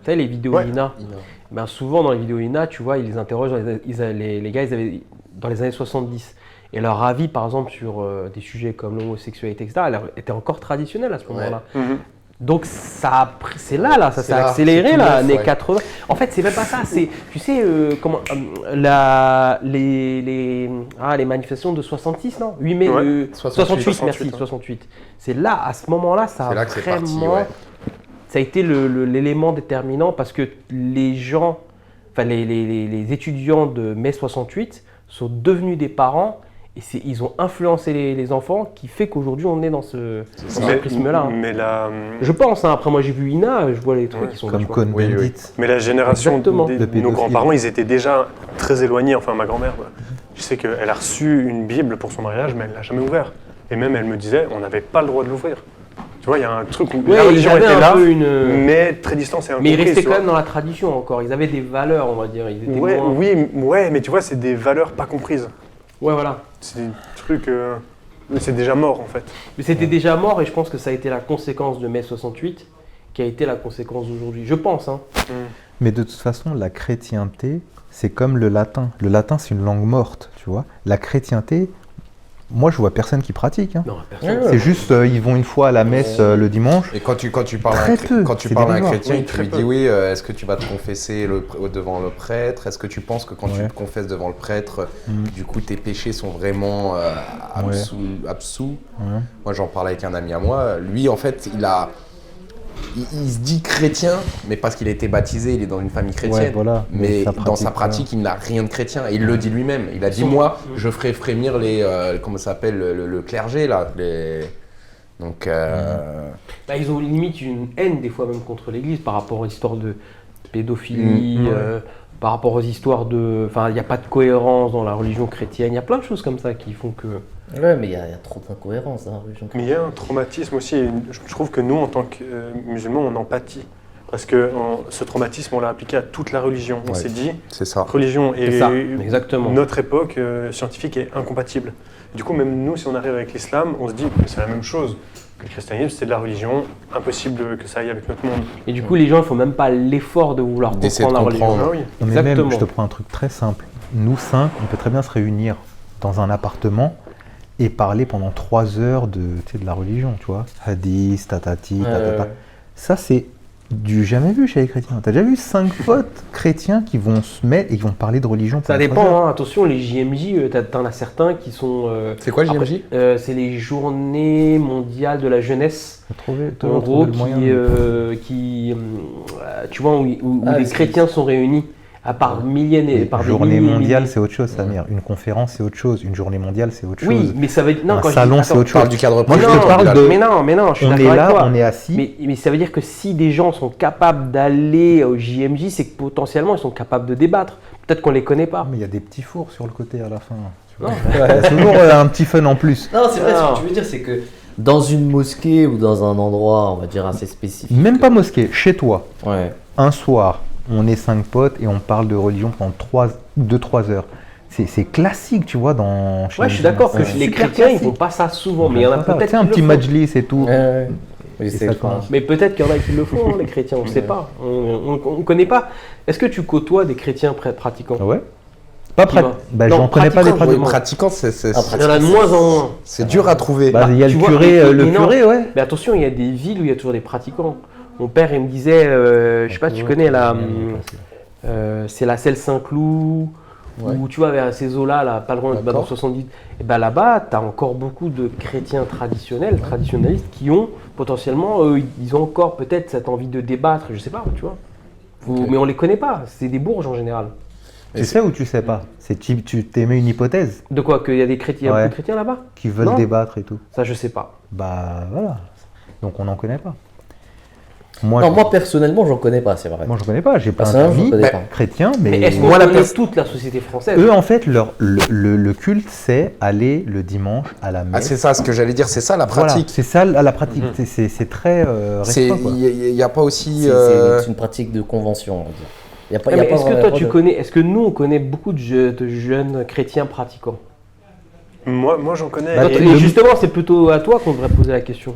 Tu sais, les vidéos INA. Ben, souvent, dans les vidéos INA, tu vois, ils les interrogent, les gars, ils avaient, dans les années 70. Et leur avis, par exemple, sur des sujets comme l'homosexualité, etc., était encore traditionnel à ce moment-là. Donc, c'est là, ça s'est accéléré, là, années 80. En fait, c'est même pas ça. C'est, tu sais, les manifestations de 66, non 8 mai, 68, merci, 68. C'est là, à ce moment-là, ça a vraiment… Ça a été l'élément déterminant parce que les gens, enfin les étudiants de mai 68 sont devenus des parents et ils ont influencé les enfants qui fait qu'aujourd'hui on est dans ce prisme-là. Mais je pense, après moi j'ai vu Ina, je vois les trucs qui sont comme Cohn-Bendit. Mais la génération de nos grands-parents, ils étaient déjà très éloignés. Enfin, ma grand-mère, je sais qu'elle a reçu une Bible pour son mariage, mais elle ne l'a jamais ouverte. Et même elle me disait, on n'avait pas le droit de l'ouvrir. Tu vois, il y a un truc où la religion était là, mais très distancée. Mais ils restaient quand même dans la tradition encore. Ils avaient des valeurs, on va dire. Ils étaient Oui, mais tu vois, c'est des valeurs pas comprises. Ouais, voilà. C'est des trucs… c'est déjà mort, en fait. Mais c'était déjà mort et je pense que ça a été la conséquence de mai 68 qui a été la conséquence d'aujourd'hui. Je pense. Mais de toute façon, la chrétienté, c'est comme le latin. Le latin, c'est une langue morte, tu vois. La chrétienté… Moi, je vois personne qui pratique. Non, personne. C'est juste, ils vont une fois à la messe le dimanche. Et quand tu parles à un chrétien, tu lui dis oui, est-ce que tu vas te confesser devant le prêtre? Est-ce que tu penses que quand tu te confesses devant le prêtre, du coup, tes péchés sont vraiment absous? Moi, j'en parlais avec un ami à moi. Lui, en fait, il se dit chrétien, mais parce qu'il a été baptisé, il est dans une famille chrétienne. Mais dans sa pratique, il n'a rien de chrétien. Et il le dit lui-même. Il a dit, moi, je ferai frémir comment ça s'appelle, le clergé, là. Donc… ils ont limite une haine, des fois, même contre l'Église, par rapport aux histoires de pédophilie, par rapport aux histoires de… Enfin, il n'y a pas de cohérence dans la religion chrétienne. Il y a plein de choses comme ça qui font que… Ouais, mais il y a trop d'incohérence dans la religion chrétienne. Mais il y a un traumatisme aussi. Je trouve que nous, en tant que musulmans, on en pâtit. Parce que ce traumatisme, on l'a appliqué à toute la religion. On s'est dit, religion et notre époque scientifique est incompatible. Du coup, même nous, si on arrive avec l'islam, on se dit que c'est la même chose. Que le christianisme, c'est de la religion, impossible que ça aille avec notre monde. Et du coup, les gens, il ne faut même pas l'effort de vouloir comprendre la religion. Mais même, je te prends un truc très simple. Nous 5, on peut très bien se réunir dans un appartement et parler pendant 3 heures de la religion, tu vois. Hadith, tatati, tatata. Ça, c'est du jamais vu chez les chrétiens. T'as déjà vu 5 potes chrétiens qui vont se mettre et qui vont parler de religion? Ça dépend, attention, les JMJ, t'en as certains qui sont… c'est quoi les JMJ? C'est les Journées Mondiales de la Jeunesse. En gros, tu vois, où les chrétiens sont réunis. Par milliers et par des journée mondiale, c'est autre chose, Samir. Une conférence, c'est autre chose. Une journée mondiale, c'est autre chose. Oui, mais ça veut dire… Un salon, c'est autre chose. Du cadre Moi, je te parle de… Mais non, je suis d'accord avec toi. On est assis. Mais ça veut dire que si des gens sont capables d'aller au JMJ, c'est que potentiellement, ils sont capables de débattre. Peut-être qu'on ne les connaît pas. Mais il y a des petits fours sur le côté à la fin. C'est toujours un petit fun en plus. Non, c'est vrai, ce que tu veux dire, c'est que dans une mosquée ou dans un endroit, on va dire, assez spécifique… Même pas mosquée, chez toi. Un soir, on est 5 potes et on parle de religion pendant 2-3 heures. C'est classique, tu vois, dans… je suis d'accord que les chrétiens, ils ne font pas ça souvent, mais il y en a peut-être qui un petit majlis et tout. Mais peut-être qu'il y en a qui le font, les chrétiens, on ne sait pas. On ne connaît pas. Est-ce que tu côtoies des chrétiens pratiquants? Ouais. Pas pratiquants. J'en connais pas des pratiquants. Il y en a de moins en moins. C'est dur à trouver. Il y a le curé, ouais. Mais attention, il y a des villes où il y a toujours des pratiquants. Mon père, il me disait, je sais pas si tu connais, c'est la Selle Saint-Cloud, où tu vois, vers ces eaux-là, pas loin de dans 70. Et là-bas, tu as encore beaucoup de chrétiens traditionnalistes, qui ont potentiellement, ils ont encore peut-être cette envie de débattre, je sais pas, tu vois. Mais on les connaît pas, c'est des bourges en général. Tu sais ou tu sais pas? Tu t'émets une hypothèse? De quoi? Qu'il y a des chrétiens, chrétiens là-bas? Qui veulent débattre et tout. Ça, je sais pas. Voilà. Donc on n'en connaît pas. Moi personnellement, j'en connais pas, c'est vrai. Moi, je connais pas. J'ai plein d'amis chrétiens, mais est-ce qu'on connaît toute la société française? Eux, en fait, le culte, c'est aller le dimanche à la messe. Ah, c'est ça, ce que j'allais dire, c'est ça la pratique. Voilà, c'est ça la pratique. C'est très restreint. Il n'y a pas aussi… C'est une pratique de convention, on va dire. Est-ce que toi, tu connais… Est-ce que nous, on connaît beaucoup de jeunes chrétiens pratiquants? Moi j'en connais. Et justement, c'est plutôt à toi qu'on devrait poser la question.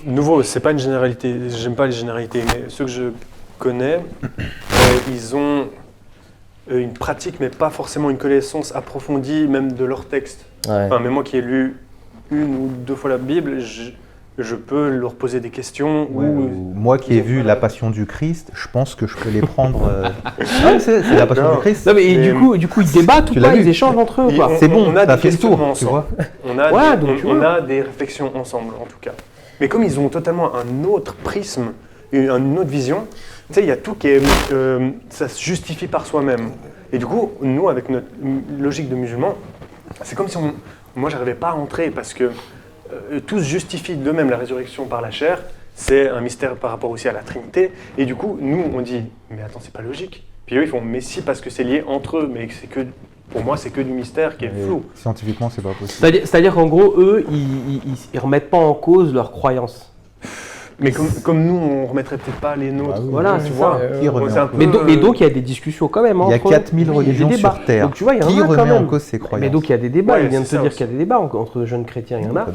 Nouveau, c'est pas une généralité. J'aime pas les généralités, mais ceux que je connais, ils ont une pratique, mais pas forcément une connaissance approfondie même de leur texte. Ouais. Enfin, mais moi qui ai lu 1 ou 2 fois la Bible, je peux leur poser des questions. Moi qui ai vu la Passion du Christ, je pense que je peux les prendre. C'est la Passion du Christ. Non, mais du coup, ils débattent ou pas, ils échangent entre eux. C'est bon, on a fait le tour, tu vois. On a des réflexions ensemble, en tout cas. Mais comme ils ont totalement un autre prisme, une autre vision, tu sais, il y a tout qui est. Ça se justifie par soi-même. Et du coup, nous, avec notre logique de musulmans, c'est comme si moi, j'arrivais pas à entrer parce que tous justifient d'eux-mêmes la résurrection par la chair. C'est un mystère par rapport aussi à la Trinité. Et du coup, nous, on dit, mais attends, c'est pas logique. Puis eux, ils font, mais si, parce que c'est lié entre eux. Mais pour moi, c'est que du mystère qui est flou. Scientifiquement, c'est pas possible. C'est-à-dire qu'en gros, eux, ils remettent pas en cause leurs croyances. Mais comme nous, on remettrait peut-être pas les nôtres. Voilà, tu vois. Mais donc, il y a des discussions quand même. Il y a 4000 religions sur Terre. Donc, tu vois, il y en a qui quand remet même en cause ces croyances. Mais donc, il y a des débats. Il vient de te dire qu'il y a des débats entre jeunes chrétiens. Il y en a.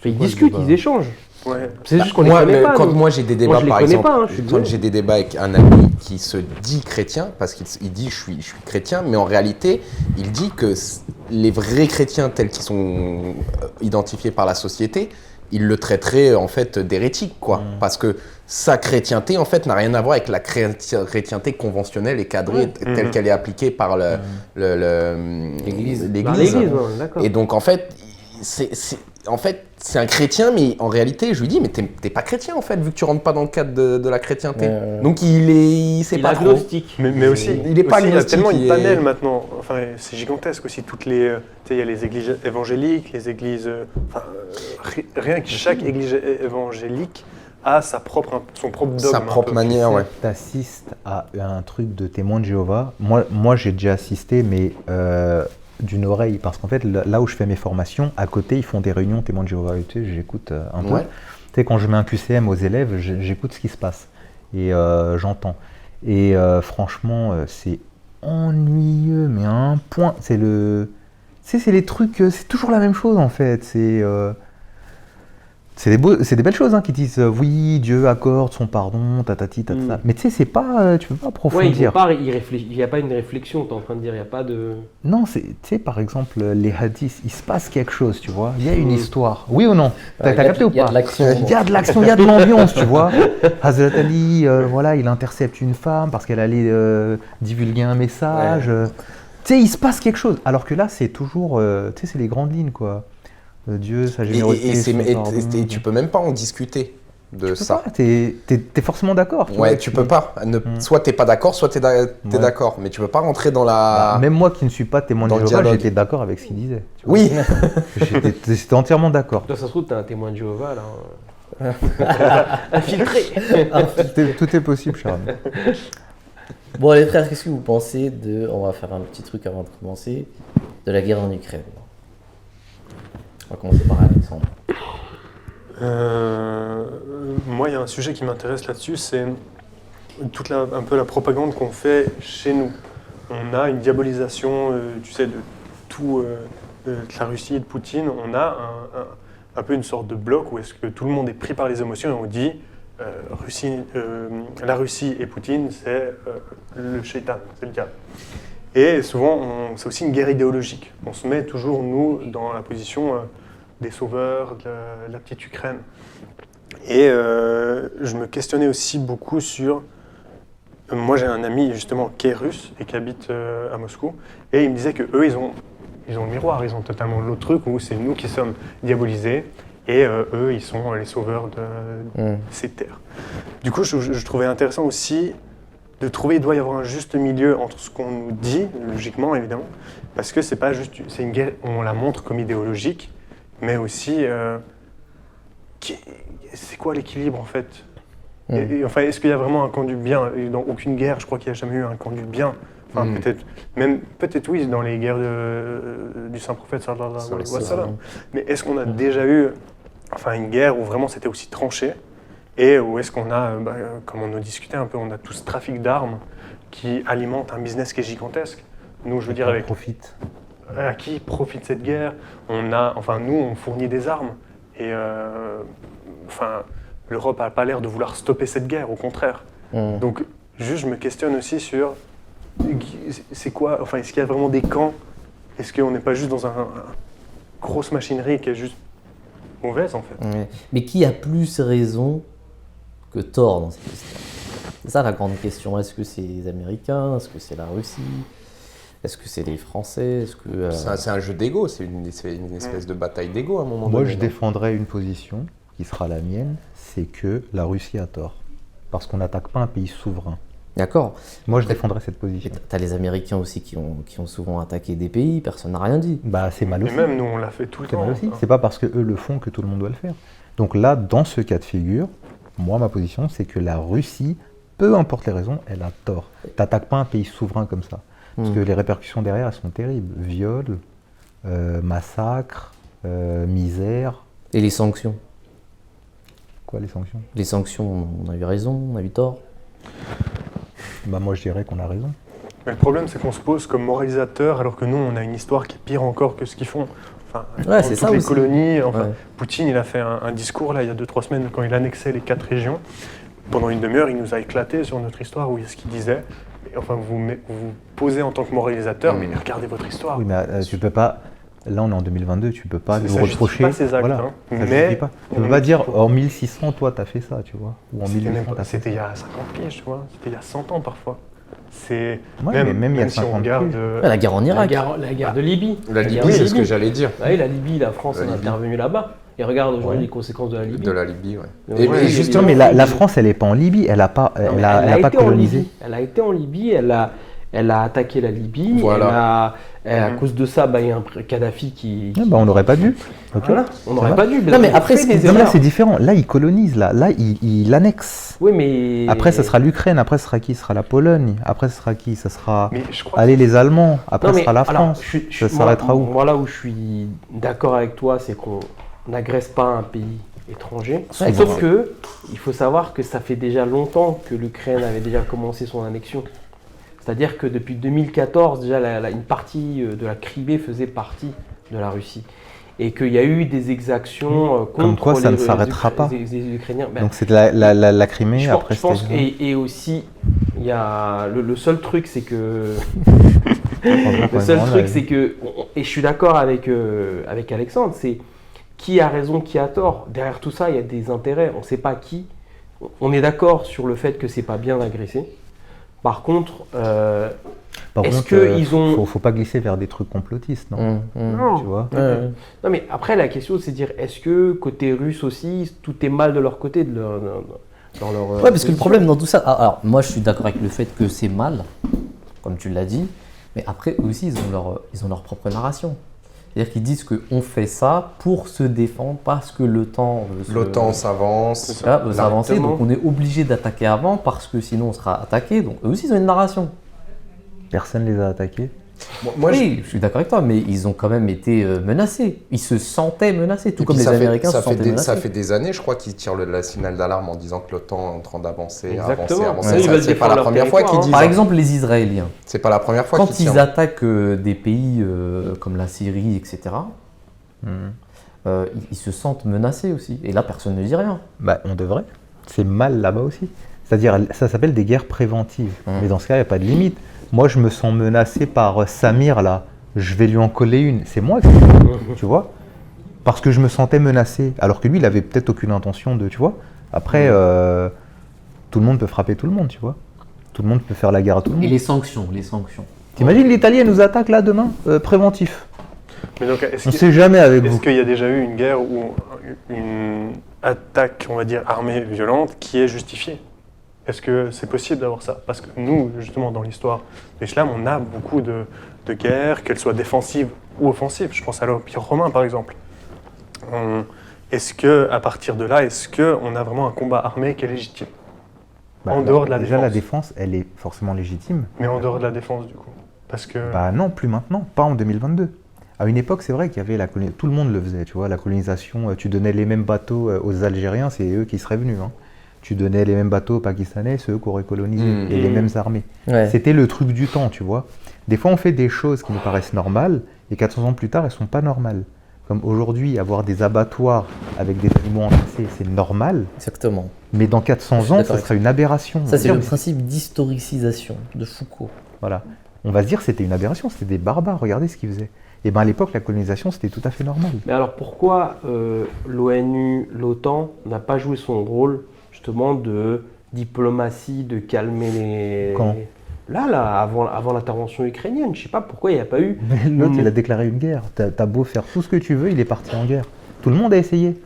Ils discutent, ils échangent. Ouais. C'est juste qu'on les connaît pas. Quand moi j'ai des débats, par exemple, quand j'ai des débats avec un ami qui se dit chrétien, parce qu'il dit je suis chrétien, mais en réalité, il dit que les vrais chrétiens tels qu'ils sont identifiés par la société, il le traiterait en fait d'hérétique, quoi. Parce que sa chrétienté, en fait, n'a rien à voir avec la chrétienteté conventionnelle et cadrée telle qu'elle est appliquée par l'Église. Et donc, en fait, c'est un chrétien, mais en réalité, je lui dis, mais t'es pas chrétien, en fait, vu que tu rentres pas dans le cadre de la chrétienté. Donc, il sait pas agnostique. Mais aussi, il est pas agnostique. Il y a tellement une panel maintenant. Enfin, c'est gigantesque aussi. Toutes les, il y a les églises évangéliques, les églises. Rien que chaque église évangélique a son propre dogme. Sa propre manière, ouais. Tu assistes à un truc de témoin de Jéhovah. Moi, j'ai déjà assisté, mais d'une oreille, parce qu'en fait, là où je fais mes formations, à côté, ils font des réunions témoins de Jéhovah. Et tu sais, j'écoute un peu. Tu sais, quand je mets un QCM aux élèves, j'écoute ce qui se passe et j'entends. Et franchement, c'est ennuyeux, mais à un point. C'est les trucs, c'est toujours la même chose en fait. C'est des belles choses qui disent oui, Dieu accorde son pardon, tatati, tatata. Mais tu sais, c'est pas, tu peux pas approfondir. Il n'y a pas une réflexion, tu es en train de dire, il n'y a pas de. Non, tu sais, par exemple, les hadiths, il se passe quelque chose, tu vois. Il y a une histoire. Oui ou non? T'as capté ou pas? Il y a de l'action. Il y a de l'action, il y a de l'ambiance, tu vois. Hazrat Ali, voilà, il intercepte une femme parce qu'elle allait divulguer un message. Tu sais, il se passe quelque chose. Alors que là, c'est toujours, tu sais, c'est les grandes lignes, quoi. Dieu, sa générosité. Et tu peux même pas en discuter de ça. T'es forcément d'accord. Tu peux pas. Soit t'es pas d'accord, soit t'es d'accord. Mais tu peux pas rentrer dans la. Même moi qui ne suis pas témoin de Jéhovah, j'étais d'accord avec ce qu'il disait. Oui. J'étais entièrement d'accord. Toi, ça se trouve, t'es un témoin de Jéhovah là. Infiltré. Tout est possible, Charles. Bon, les frères, qu'est-ce que vous pensez on va faire un petit truc avant de commencer, de la guerre en Ukraine? On va commencer par Alexandre. Moi, il y a un sujet qui m'intéresse là-dessus, c'est un peu la propagande qu'on fait chez nous. On a une diabolisation, tu sais, de tout, de la Russie et de Poutine. On a un peu une sorte de bloc où est-ce que tout le monde est pris par les émotions et on dit la Russie et Poutine, c'est le shaitan, c'est le diable. Et souvent, c'est aussi une guerre idéologique. On se met toujours, nous, dans la position des sauveurs de la petite Ukraine. Et je me questionnais aussi beaucoup sur... moi, j'ai un ami, justement, qui est russe et qui habite à Moscou. Et il me disait qu'eux, ils ont le miroir. Ils ont totalement l'autre truc où c'est nous qui sommes diabolisés. Et eux, ils sont les sauveurs de ces terres. Du coup, je trouvais intéressant aussi de trouver, il doit y avoir un juste milieu entre ce qu'on nous dit, logiquement évidemment, parce que c'est pas juste, c'est une guerre, on la montre comme idéologique, mais aussi, c'est quoi l'équilibre en fait? Et, enfin, est-ce qu'il y a vraiment un camp du bien? Dans aucune guerre, je crois qu'il n'y a jamais eu un camp du bien. Enfin, peut-être oui, dans les guerres du Saint-Prophète, sallallahu alayhi wa sallam. Mais est-ce qu'on a déjà eu une guerre où vraiment c'était aussi tranché? Et où est-ce qu'on a, comme on en discutait un peu, on a tout ce trafic d'armes qui alimente un business qui est gigantesque. Nous, je veux dire, avec profite. À qui profite cette guerre? Nous, on fournit des armes. Et l'Europe n'a pas l'air de vouloir stopper cette guerre, au contraire. Donc, juste, je me questionne aussi sur c'est quoi, enfin, est-ce qu'il y a vraiment des camps? Est-ce qu'on n'est pas juste dans une grosse machinerie qui est juste mauvaise, en fait? Mais qui a plus raison que tort dans cette histoire? C'est ça la grande question. Est-ce que c'est les Américains? Est-ce que c'est la Russie? Est-ce que c'est les Français? C'est un jeu d'ego, c'est une espèce de bataille d'ego à un moment donné. Moi, je défendrais une position qui sera la mienne, c'est que la Russie a tort. Parce qu'on n'attaque pas un pays souverain. D'accord. Moi, je défendrais cette position. Tu as les Américains aussi qui ont souvent attaqué des pays, personne n'a rien dit. Bah, c'est mal aussi. Et même nous, on l'a fait tout le temps. C'est mal aussi. C'est pas parce qu'eux le font que tout le monde doit le faire. Donc là, dans ce cas de figure, moi, ma position, c'est que la Russie, peu importe les raisons, elle a tort. T'attaques pas un pays souverain comme ça. Parce que les répercussions derrière, elles sont terribles. Viol, massacre, misère. Et les sanctions? Quoi, les sanctions? Les sanctions, on a eu raison, on a eu tort. Bah moi, je dirais qu'on a raison. Mais le problème, c'est qu'on se pose comme moralisateur, alors que nous, on a une histoire qui est pire encore que ce qu'ils font. Enfin, c'est toutes ça les aussi. colonies. Enfin, Poutine, il a fait un discours là, il y a 2-3 semaines, quand il annexait les 4 régions. Pendant une demi-heure, il nous a éclaté sur notre histoire, où il y a ce qu'il disait. Et enfin, vous posez en tant que moralisateur, mais regardez votre histoire. Oui, mais tu peux pas. Là, on est en 2022, tu peux pas nous reprocher. Pas ces actes, voilà, mais tu peux pas dire en 1600, toi, t'as fait ça, tu vois. Ou en 1800, c'était il y a 50 piges, tu vois. C'était il y a 100 ans parfois. C'est même il y a si on 50 regarde la guerre en Irak, la guerre de Libye. La Libye, c'est ce que j'allais dire. Oui, la Libye, la France est intervenue là-bas. Et regarde aujourd'hui les conséquences de la Libye. De la Libye, ouais. Et justement, mais la France, elle n'est pas en Libye, elle n'a pas colonisé. Elle a été en Libye, elle a attaqué la Libye, voilà. À cause de ça, il y a un Kadhafi qui... on n'aurait pas dû. Okay. Voilà, on n'aurait pas dû. Non, mais après, là, c'est différent. Là, il colonise, là il annexe. Oui, mais... Après, ça sera l'Ukraine, après, ce sera qui? Ce sera la Pologne, après, ce sera qui? Ça sera les Allemands, après, ce sera la France. Ça s'arrêtera où? Moi, là où je suis d'accord avec toi, c'est qu'on n'agresse pas un pays étranger. Sauf que, il faut savoir que ça fait déjà longtemps que l'Ukraine avait déjà commencé son annexion. C'est-à-dire que depuis 2014, déjà, une partie de la Crimée faisait partie de la Russie. Et qu'il y a eu des exactions contre ça ne s'arrêtera pas. Les Ukrainiens. Donc c'est la Crimée, après je pense, et aussi, il y a le seul truc, c'est que... et je suis d'accord avec Alexandre, c'est qui a raison, qui a tort. Derrière tout ça, il y a des intérêts. On ne sait pas qui. On est d'accord sur le fait que c'est pas bien d'agresser. Par contre, ils ont... faut pas glisser vers des trucs complotistes, non? Non. Tu vois. Non, mais après, la question, c'est de dire, est-ce que côté russe aussi, tout est mal de leur côté, dans leur... Ouais, parce que le problème dans tout ça... Alors, moi, je suis d'accord avec le fait que c'est mal, comme tu l'as dit, mais après, eux aussi, ils ont leur propre narration. C'est-à-dire qu'ils disent qu'on fait ça pour se défendre parce que le temps s'avance. Veut s'avancer, donc on est obligé d'attaquer avant parce que sinon on sera attaqué. Donc eux aussi ils ont une narration. Personne les a attaqués. Je suis d'accord avec toi, mais ils ont quand même été menacés. Ils se sentaient menacés, tout comme les Américains se sentaient menacés. Ça fait des années, je crois, qu'ils tirent la signal d'alarme en disant que l'OTAN est en train d'avancer, avancer. C'est pas la première fois qu'ils disent. Par exemple, les Israéliens. C'est pas la première fois qu'ils tirent. Quand ils attaquent des pays comme la Syrie, etc., ils se sentent menacés aussi. Et là, personne ne dit rien. On devrait. C'est mal là-bas aussi. C'est-à-dire, ça s'appelle des guerres préventives. Mais dans ce cas, il n'y a pas de limite. Moi, je me sens menacé par Samir, là. Je vais lui en coller une. C'est moi, tu vois. Parce que je me sentais menacé. Alors que lui, il avait peut-être aucune intention de, tu vois. Après, tout le monde peut frapper tout le monde, tu vois. Tout le monde peut faire la guerre à tout le monde. Et les sanctions. T'imagines, l'Italie nous attaque là demain, préventif. Mais donc, on ne sait jamais avec vous. Est-ce qu'il y a déjà eu une guerre ou une attaque, on va dire, armée violente qui est justifiée? Est-ce que c'est possible d'avoir ça? Parce que nous, justement, dans l'histoire de l'islam, on a beaucoup de guerres, qu'elles soient défensives ou offensives. Je pense à l'Empire romain, par exemple. Est-ce qu'à partir de là, on a vraiment un combat armé qui est légitime? En dehors de la défense. Déjà, la défense, elle est forcément légitime. Mais en dehors de la défense, du coup. Parce que... non, plus maintenant, pas en 2022. À une époque, c'est vrai qu'il y avait tout le monde le faisait, tu vois, la colonisation. Tu donnais les mêmes bateaux aux Algériens, c'est eux qui seraient venus. Tu donnais les mêmes bateaux aux Pakistanais, c'est eux qui auraient colonisé, et les mêmes armées. Ouais. C'était le truc du temps, tu vois. Des fois, on fait des choses qui nous paraissent normales, et 400 ans plus tard, elles ne sont pas normales. Comme aujourd'hui, avoir des abattoirs avec des animaux entassés, c'est normal. Exactement. Mais dans 400 ans, ça sera une aberration. Ça, c'est le principe d'historicisation de Foucault. Voilà. On va se dire que c'était une aberration, c'était des barbares, regardez ce qu'ils faisaient. Et bien à l'époque, la colonisation, c'était tout à fait normal. Mais alors pourquoi l'ONU, l'OTAN n'a pas joué son rôle justement de diplomatie, de calmer les... Quand ? Là, avant l'intervention ukrainienne, je sais pas pourquoi il n'y a pas eu... Mais l'autre, il a déclaré une guerre. T'as beau faire tout ce que tu veux, il est parti en guerre. Tout le monde a essayé.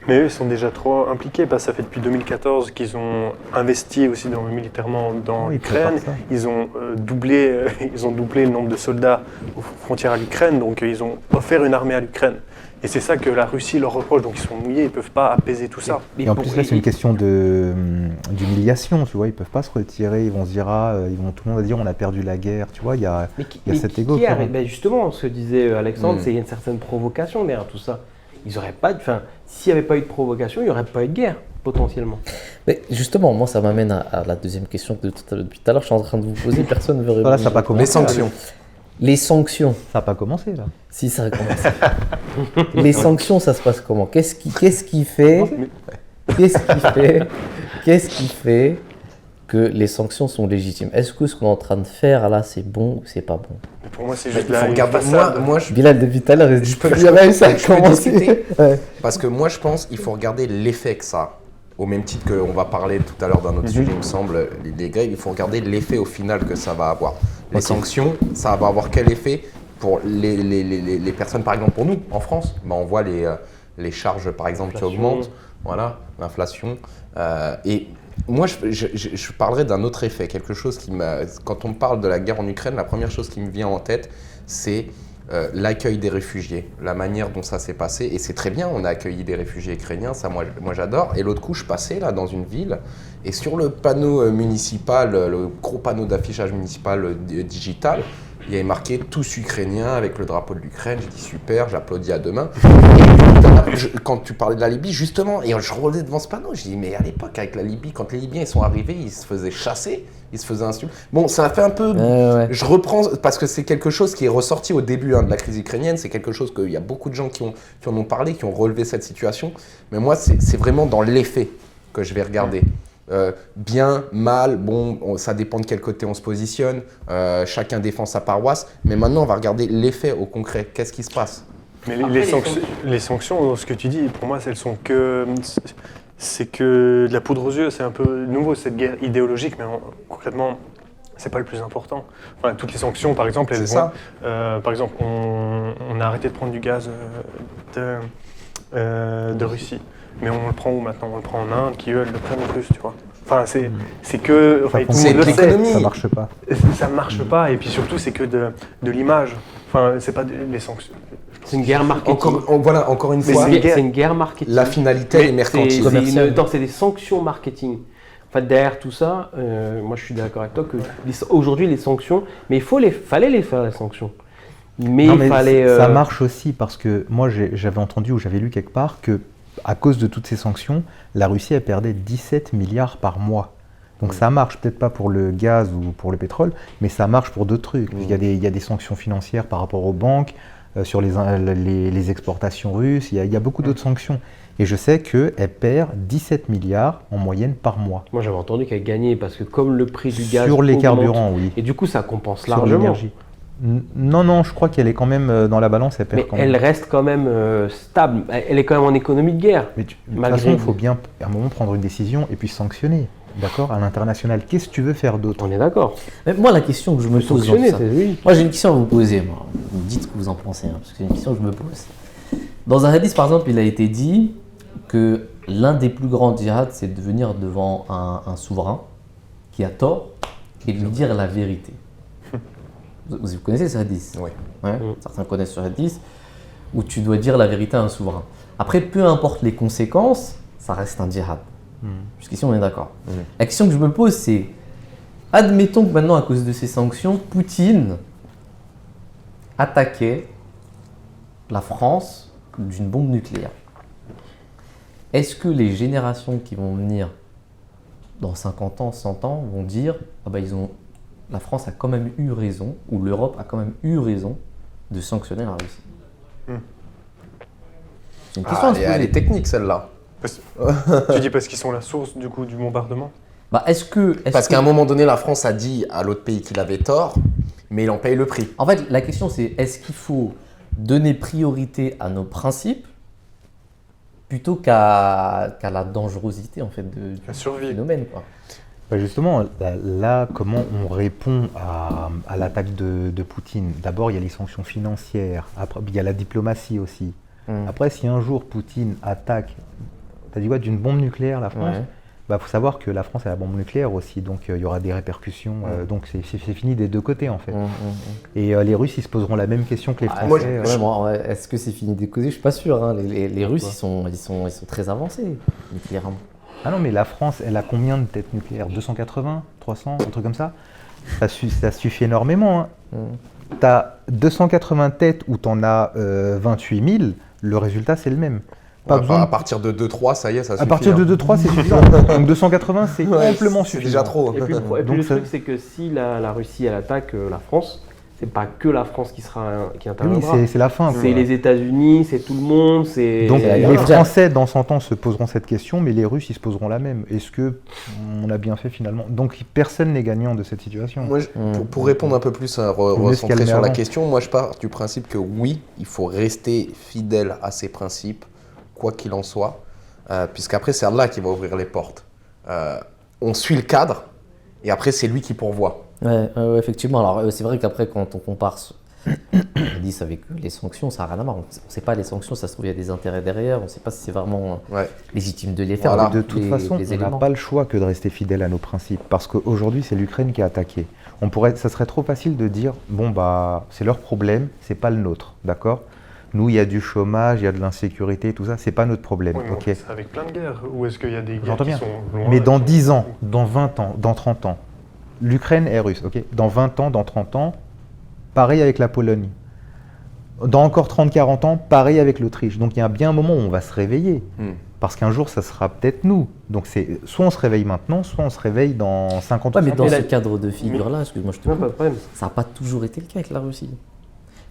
Mais eux, ils sont déjà trop impliqués, parce que ça fait depuis 2014 qu'ils ont investi aussi militairement dans l'Ukraine. Ils ont doublé le nombre de soldats aux frontières à l'Ukraine, donc ils ont offert une armée à l'Ukraine. Et c'est ça que la Russie leur reproche, donc ils sont mouillés, ils ne peuvent pas apaiser tout ça. Et en plus là, c'est une question d'humiliation, tu vois, ils ne peuvent pas se retirer, ils vont se dire, tout le monde va dire on a perdu la guerre, tu vois, il y a cet égo. Justement, ce que disait Alexandre, c'est qu'il y a une certaine provocation derrière tout ça. Ils auraient pas, s'il n'y avait pas eu de provocation, il n'y aurait pas eu de guerre, potentiellement. Mais justement, moi, ça m'amène à la deuxième question que depuis tout à l'heure, je suis en train de vous poser, personne ne veut répondre. Voilà, ça n'a pas commencé. Les sanctions. Les sanctions. Ça n'a pas commencé, là. Si, ça a commencé. Les sanctions, ça se passe comment ? Qu'est-ce qui fait que les sanctions sont légitimes ? Est-ce que ce qu'on est en train de faire là, c'est bon ou c'est pas bon ? Pour moi, c'est juste Bilal, depuis tout à l'heure, je peux discuter. Parce que moi, je pense qu'il faut regarder l'effet que ça a. Au même titre qu'on va parler tout à l'heure d'un autre sujet, il me semble, les Grecs, il faut regarder l'effet au final que ça va avoir. Les sanctions, ça va avoir quel effet pour les personnes, par exemple pour nous, en France, on voit les charges, par exemple, qui augmentent, voilà, l'inflation. Et moi, je parlerai d'un autre effet, quelque chose qui quand on parle de la guerre en Ukraine, la première chose qui me vient en tête, c'est l'accueil des réfugiés, la manière dont ça s'est passé. Et c'est très bien, on a accueilli des réfugiés ukrainiens, ça moi j'adore. Et l'autre coup, je passais là dans une ville et sur le panneau municipal, le gros panneau d'affichage municipal digital, il y avait marqué « Tous Ukrainiens » avec le drapeau de l'Ukraine. J'ai dit « Super, j'applaudis à deux mains ». Quand tu parlais de la Libye, justement, et je roulais devant ce panneau, je dis « Mais à l'époque, avec la Libye, quand les Libyens ils sont arrivés, ils se faisaient chasser, ils se faisaient insulter. » Bon, ça a fait un peu… Je reprends, parce que c'est quelque chose qui est ressorti au début de la crise ukrainienne, c'est quelque chose qu'il y a beaucoup de gens qui en ont parlé, qui ont relevé cette situation. Mais moi, c'est vraiment dans l'effet que je vais regarder. Bien, mal, bon, ça dépend de quel côté on se positionne, chacun défend sa paroisse, mais maintenant on va regarder l'effet au concret, qu'est-ce qui se passe ? Mais les sanctions, ce que tu dis, pour moi, c'est que de la poudre aux yeux, c'est un peu nouveau cette guerre idéologique, mais concrètement, c'est pas le plus important. Enfin, toutes les sanctions, par exemple, elles vont… par exemple, on a arrêté de prendre du gaz de Russie. Mais on le prend où maintenant ? On le prend en Inde, qui eux, elles le prennent en plus, tu vois. Enfin, c'est que… c'est l'économie. Ça marche pas. Ça marche pas, et puis surtout, c'est que de l'image. Enfin, c'est pas les sanctions. C'est une guerre marketing. Encore une fois, c'est une guerre marketing. La finalité est mercantile. C'est des sanctions marketing. En fait, derrière tout ça, moi je suis d'accord avec toi que aujourd'hui les sanctions, mais fallait les faire les sanctions. Mais il fallait… Ça marche aussi parce que moi j'avais entendu ou j'avais lu quelque part que à cause de toutes ces sanctions, la Russie elle perdait 17 milliards par mois. Donc ça marche peut-être pas pour le gaz ou pour le pétrole, mais ça marche pour d'autres trucs. Il y a des sanctions financières par rapport aux banques, sur les exportations russes, il y a beaucoup d'autres sanctions. Et je sais qu'elle perd 17 milliards en moyenne par mois. Moi j'avais entendu qu'elle gagnait parce que comme le prix du gaz sur les carburants, oui. Et du coup ça compense largement. L'énergie. Non, je crois qu'elle est quand même dans la balance, elle perd quand même. Elle reste quand même stable, elle est quand même en économie de guerre. Mais de toute façon, il faut bien à un moment prendre une décision et puis sanctionner. D'accord, à l'international, qu'est-ce que tu veux faire d'autre ? On est d'accord. Mais moi, la question que je me pose, moi j'ai une question à vous poser. Moi. Vous me dites ce que vous en pensez, parce que c'est une question que je me pose. Dans un hadith, par exemple, il a été dit que l'un des plus grands djihad, c'est de venir devant un souverain qui a tort et de lui dire la vérité. Vous connaissez ce hadith ? Oui. Ouais, certains connaissent ce hadith, où tu dois dire la vérité à un souverain. Après, peu importe les conséquences, ça reste un djihad. Jusqu'ici, on est d'accord. La question que je me pose, c'est, admettons que maintenant, à cause de ces sanctions, Poutine attaquait la France d'une bombe nucléaire. Est-ce que les générations qui vont venir dans 50 ans, 100 ans, vont dire la France a quand même eu raison, ou l'Europe a quand même eu raison de sanctionner la Russie ? C'est une question à se poser. Elle est technique celle-là. Tu dis parce qu'ils sont la source du coup du bombardement. Parce qu'à un moment donné, la France a dit à l'autre pays qu'il avait tort, mais il en paye le prix. En fait, la question c'est est-ce qu'il faut donner priorité à nos principes plutôt qu'à la dangerosité en fait du phénomène, quoi. Justement, là, comment on répond à l'attaque de Poutine? D'abord, il y a les sanctions financières, après, il y a la diplomatie aussi. Après, si un jour Poutine attaque, t'as dit quoi, d'une bombe nucléaire la France? Faut savoir que la France a la bombe nucléaire aussi, donc il y aura des répercussions. Donc c'est fini des deux côtés en fait. Et les Russes, ils se poseront la même question que les Français. Est-ce que c'est fini des côtés? Je suis pas sûr. Hein. Les Russes, ils sont très avancés nucléairement. Ah non, mais la France, elle a combien de têtes nucléaires? 280, 300, un truc comme ça. Ça suffit énormément. Hein. Tu as 280 têtes où tu en as 28 000, le résultat c'est le même. À partir de 2-3, ça y est, ça suffit. À partir de 2-3, c'est suffisant. Donc 280, c'est amplement suffisant. C'est déjà trop. Et puis le truc, c'est que si la Russie elle attaque la France, c'est pas que la France qui interviendra. Oui, c'est la fin. C'est les États-Unis, c'est tout le monde. Donc les Français, dans 100 ans, se poseront cette question, mais les Russes, ils se poseront la même. Est-ce qu'on a bien fait finalement? Donc personne n'est gagnant de cette situation. Moi, pour répondre un peu plus, recentrer sur la question, moi je pars du principe que oui, il faut rester fidèle à ses principes, quoi qu'il en soit, puisqu'après c'est Allah qui va ouvrir les portes. On suit le cadre, et après c'est lui qui pourvoit. Ouais, effectivement. Alors c'est vrai qu'après quand on compare Hadith avec les sanctions, ça n'a rien à voir. On ne sait pas les sanctions, ça se trouve il y a des intérêts derrière, on ne sait pas si c'est vraiment légitime de les faire. Voilà. De toute façon, on n'a pas le choix que de rester fidèle à nos principes, parce qu'aujourd'hui c'est l'Ukraine qui a attaqué. Ça serait trop facile de dire c'est leur problème, c'est pas le nôtre, d'accord? Nous, il y a du chômage, il y a de l'insécurité, tout ça, c'est pas notre problème. Oui, okay. C'est avec plein de guerres. Ou est-ce qu'il y a des guerres qui sont loin? Mais dans 10 ans, dans 20 ans, dans 30 ans, l'Ukraine est russe, ok? Dans 20 ans, dans 30 ans, pareil avec la Pologne. Dans encore 30-40 ans, pareil avec l'Autriche. Donc il y a bien un moment où on va se réveiller. Parce qu'un jour, ça sera peut-être nous. Donc c'est soit on se réveille maintenant, soit on se réveille dans 50 ans. Mais dans ce cadre de figure-là, excuse-moi, je te coupe, ça n'a pas toujours été le cas avec la Russie.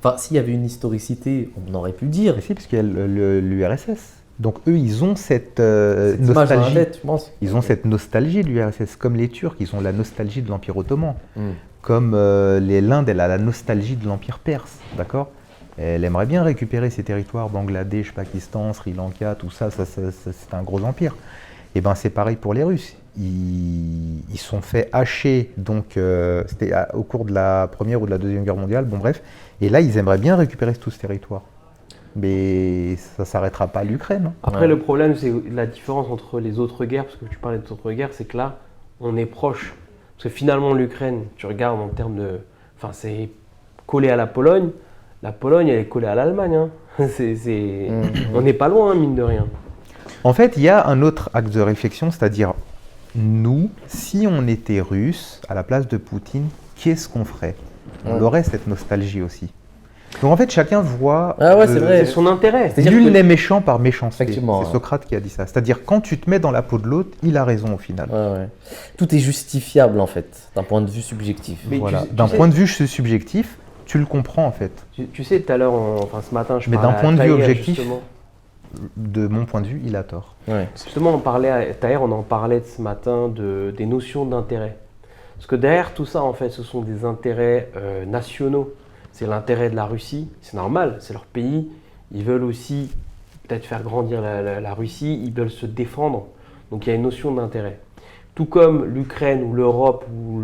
Enfin, s'il y avait une historicité, on aurait pu dire. Mais si, parce qu'il y a l'URSS. Donc eux, ils ont cette nostalgie. Ils ont cette nostalgie de l'URSS, comme les Turcs, ils ont la nostalgie de l'Empire ottoman. Comme l'Inde, elle a la nostalgie de l'Empire perse, d'accord? Elle aimerait bien récupérer ces territoires, Bangladesh, Pakistan, Sri Lanka, tout ça, c'est un gros empire. Et ben c'est pareil pour les Russes. Ils sont fait hacher, donc c'était au cours de la Première ou de la Deuxième Guerre mondiale, bon bref. Et là, ils aimeraient bien récupérer tout ce territoire. Mais ça ne s'arrêtera pas à l'Ukraine. Hein. Après, le problème, c'est la différence entre les autres guerres, parce que tu parlais des autres guerres, c'est que là, on est proche. Parce que finalement, l'Ukraine, tu regardes en termes de... Enfin, c'est collé à la Pologne. La Pologne, elle est collée à l'Allemagne. Hein. On n'est pas loin, mine de rien. En fait, il y a un autre axe de réflexion, c'est-à-dire, nous, si on était russe, à la place de Poutine, qu'est-ce qu'on ferait? On aurait cette nostalgie aussi. Donc en fait, chacun voit c'est son intérêt. Nul n'est méchant par méchanceté. C'est Socrate qui a dit ça. C'est-à-dire, quand tu te mets dans la peau de l'autre, il a raison au final. Tout est justifiable en fait, d'un point de vue subjectif. Voilà. D'un point de vue subjectif, tu le comprends en fait. Tu sais, tout à l'heure, ce matin, je parlais d'un point de vue objectif, justement. De mon point de vue, il a tort. Justement, on en parlait ce matin des notions d'intérêt. Parce que derrière tout ça, en fait, ce sont des intérêts nationaux. C'est l'intérêt de la Russie, c'est normal, c'est leur pays. Ils veulent aussi peut-être faire grandir la Russie, ils veulent se défendre. Donc il y a une notion d'intérêt. Tout comme l'Ukraine ou l'Europe ou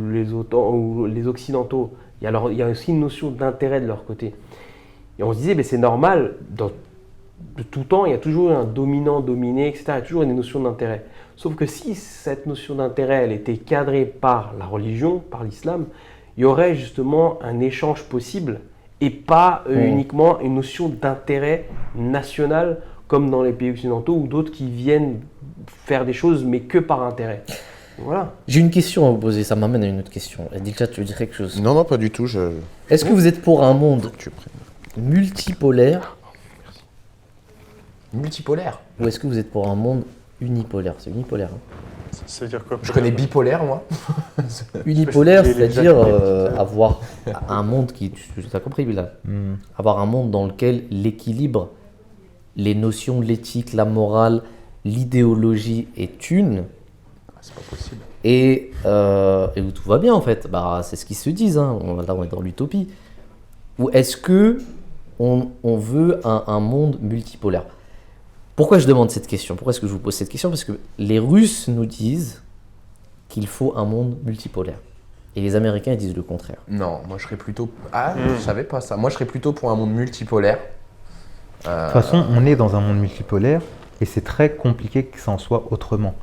les Occidentaux, il y a aussi une notion d'intérêt de leur côté. Et on se disait, c'est normal, de tout temps, il y a toujours un dominant-dominé, etc. Il y a toujours une notion d'intérêt. Sauf que si cette notion d'intérêt elle était cadrée par la religion, par l'islam, il y aurait justement un échange possible et pas uniquement une notion d'intérêt national comme dans les pays occidentaux ou d'autres qui viennent faire des choses mais que par intérêt. Voilà. J'ai une question à vous poser, ça m'amène à une autre question. Dilcha, tu veux dire quelque chose? Non, pas du tout. Est-ce que vous êtes pour un monde multipolaire? Multipolaire? Ou est-ce que vous êtes pour un monde unipolaire? C'est unipolaire. Hein. Ça veut dire quoi? Je connais bipolaire, moi. Unipolaire, c'est-à-dire avoir un monde qui... Tu as compris, là. Avoir un monde dans lequel l'équilibre les notions, l'éthique, la morale, l'idéologie est une. C'est pas possible. Et où tout va bien en fait, c'est ce qu'ils se disent, hein. Là on est dans l'utopie. Ou est-ce que on veut un monde multipolaire? Pourquoi je demande cette question? Pourquoi est-ce que je vous pose cette question? Parce que les Russes nous disent qu'il faut un monde multipolaire. Et les Américains ils disent le contraire. Non, moi je serais plutôt... je savais pas ça. Moi je serais plutôt pour un monde multipolaire. De toute façon, on est dans un monde multipolaire et c'est très compliqué que ça en soit autrement.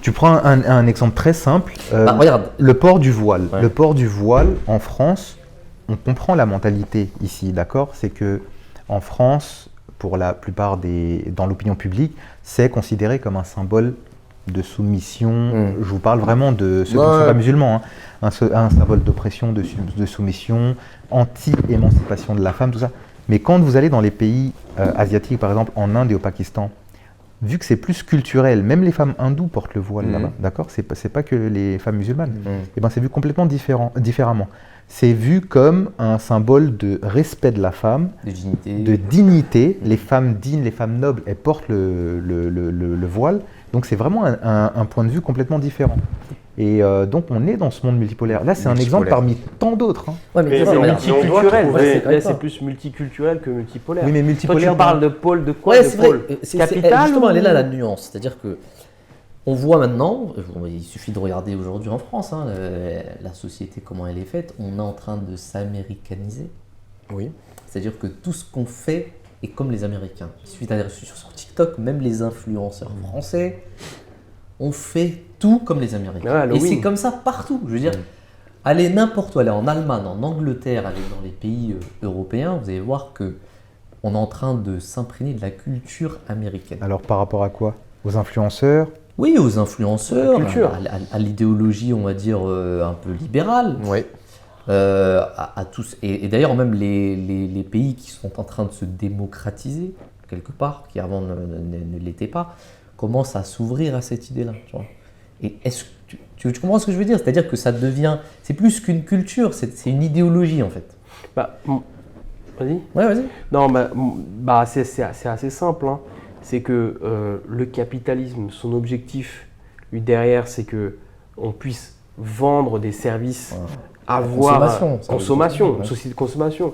Tu prends un exemple très simple, regarde. Le port du voile. Ouais. Le port du voile en France, on comprend la mentalité ici, d'accord? C'est que en France, pour la plupart dans l'opinion publique, c'est considéré comme un symbole de soumission. Je vous parle vraiment de ceux qui ne sont pas musulmans, hein. Un symbole d'oppression, de soumission, anti-émancipation de la femme, tout ça. Mais quand vous allez dans les pays asiatiques, par exemple en Inde et au Pakistan, vu que c'est plus culturel, même les femmes hindoues portent le voile là-bas, d'accord? C'est pas que les femmes musulmanes. Et ben c'est vu complètement différemment. C'est vu comme un symbole de respect de la femme, de dignité. Les femmes dignes, les femmes nobles, elles portent le voile. Donc c'est vraiment un point de vue complètement différent. Et donc on est dans ce monde multipolaire. Là c'est un exemple parmi tant d'autres. Hein. Ouais, mais c'est multiculturel. C'est plus multiculturel que multipolaire. Oui, mais multipolaire. Toi, tu parles de pôle de quoi? Ouais, c'est vrai. Capitale. Justement, elle est là la nuance. C'est-à-dire que on voit maintenant, il suffit de regarder aujourd'hui en France, hein, la société, comment elle est faite, on est en train de s'américaniser. Oui. C'est-à-dire que tout ce qu'on fait est comme les Américains. Il suffit d'aller sur TikTok, même les influenceurs français, on fait tout comme les Américains. Et c'est comme ça partout. Je veux dire, allez n'importe où, allez en Allemagne, en Angleterre, allez dans les pays européens, vous allez voir que on est en train de s'imprégner de la culture américaine. Alors par rapport à quoi? Aux influenceurs? Oui, aux influenceurs, à à l'idéologie, on va dire, un peu libérale. Oui. À tous. Et d'ailleurs, même les pays qui sont en train de se démocratiser, quelque part, qui avant ne l'étaient pas, commencent à s'ouvrir à cette idée-là. Tu vois. Et est-ce que tu comprends ce que je veux dire? C'est-à-dire que ça devient... C'est plus qu'une culture, c'est une idéologie, en fait. Vas-y. Ouais, vas-y. Non, c'est assez simple. Hein. C'est que le capitalisme, son objectif, lui, derrière, c'est qu'on puisse vendre des services, avoir consommation, une société de consommation.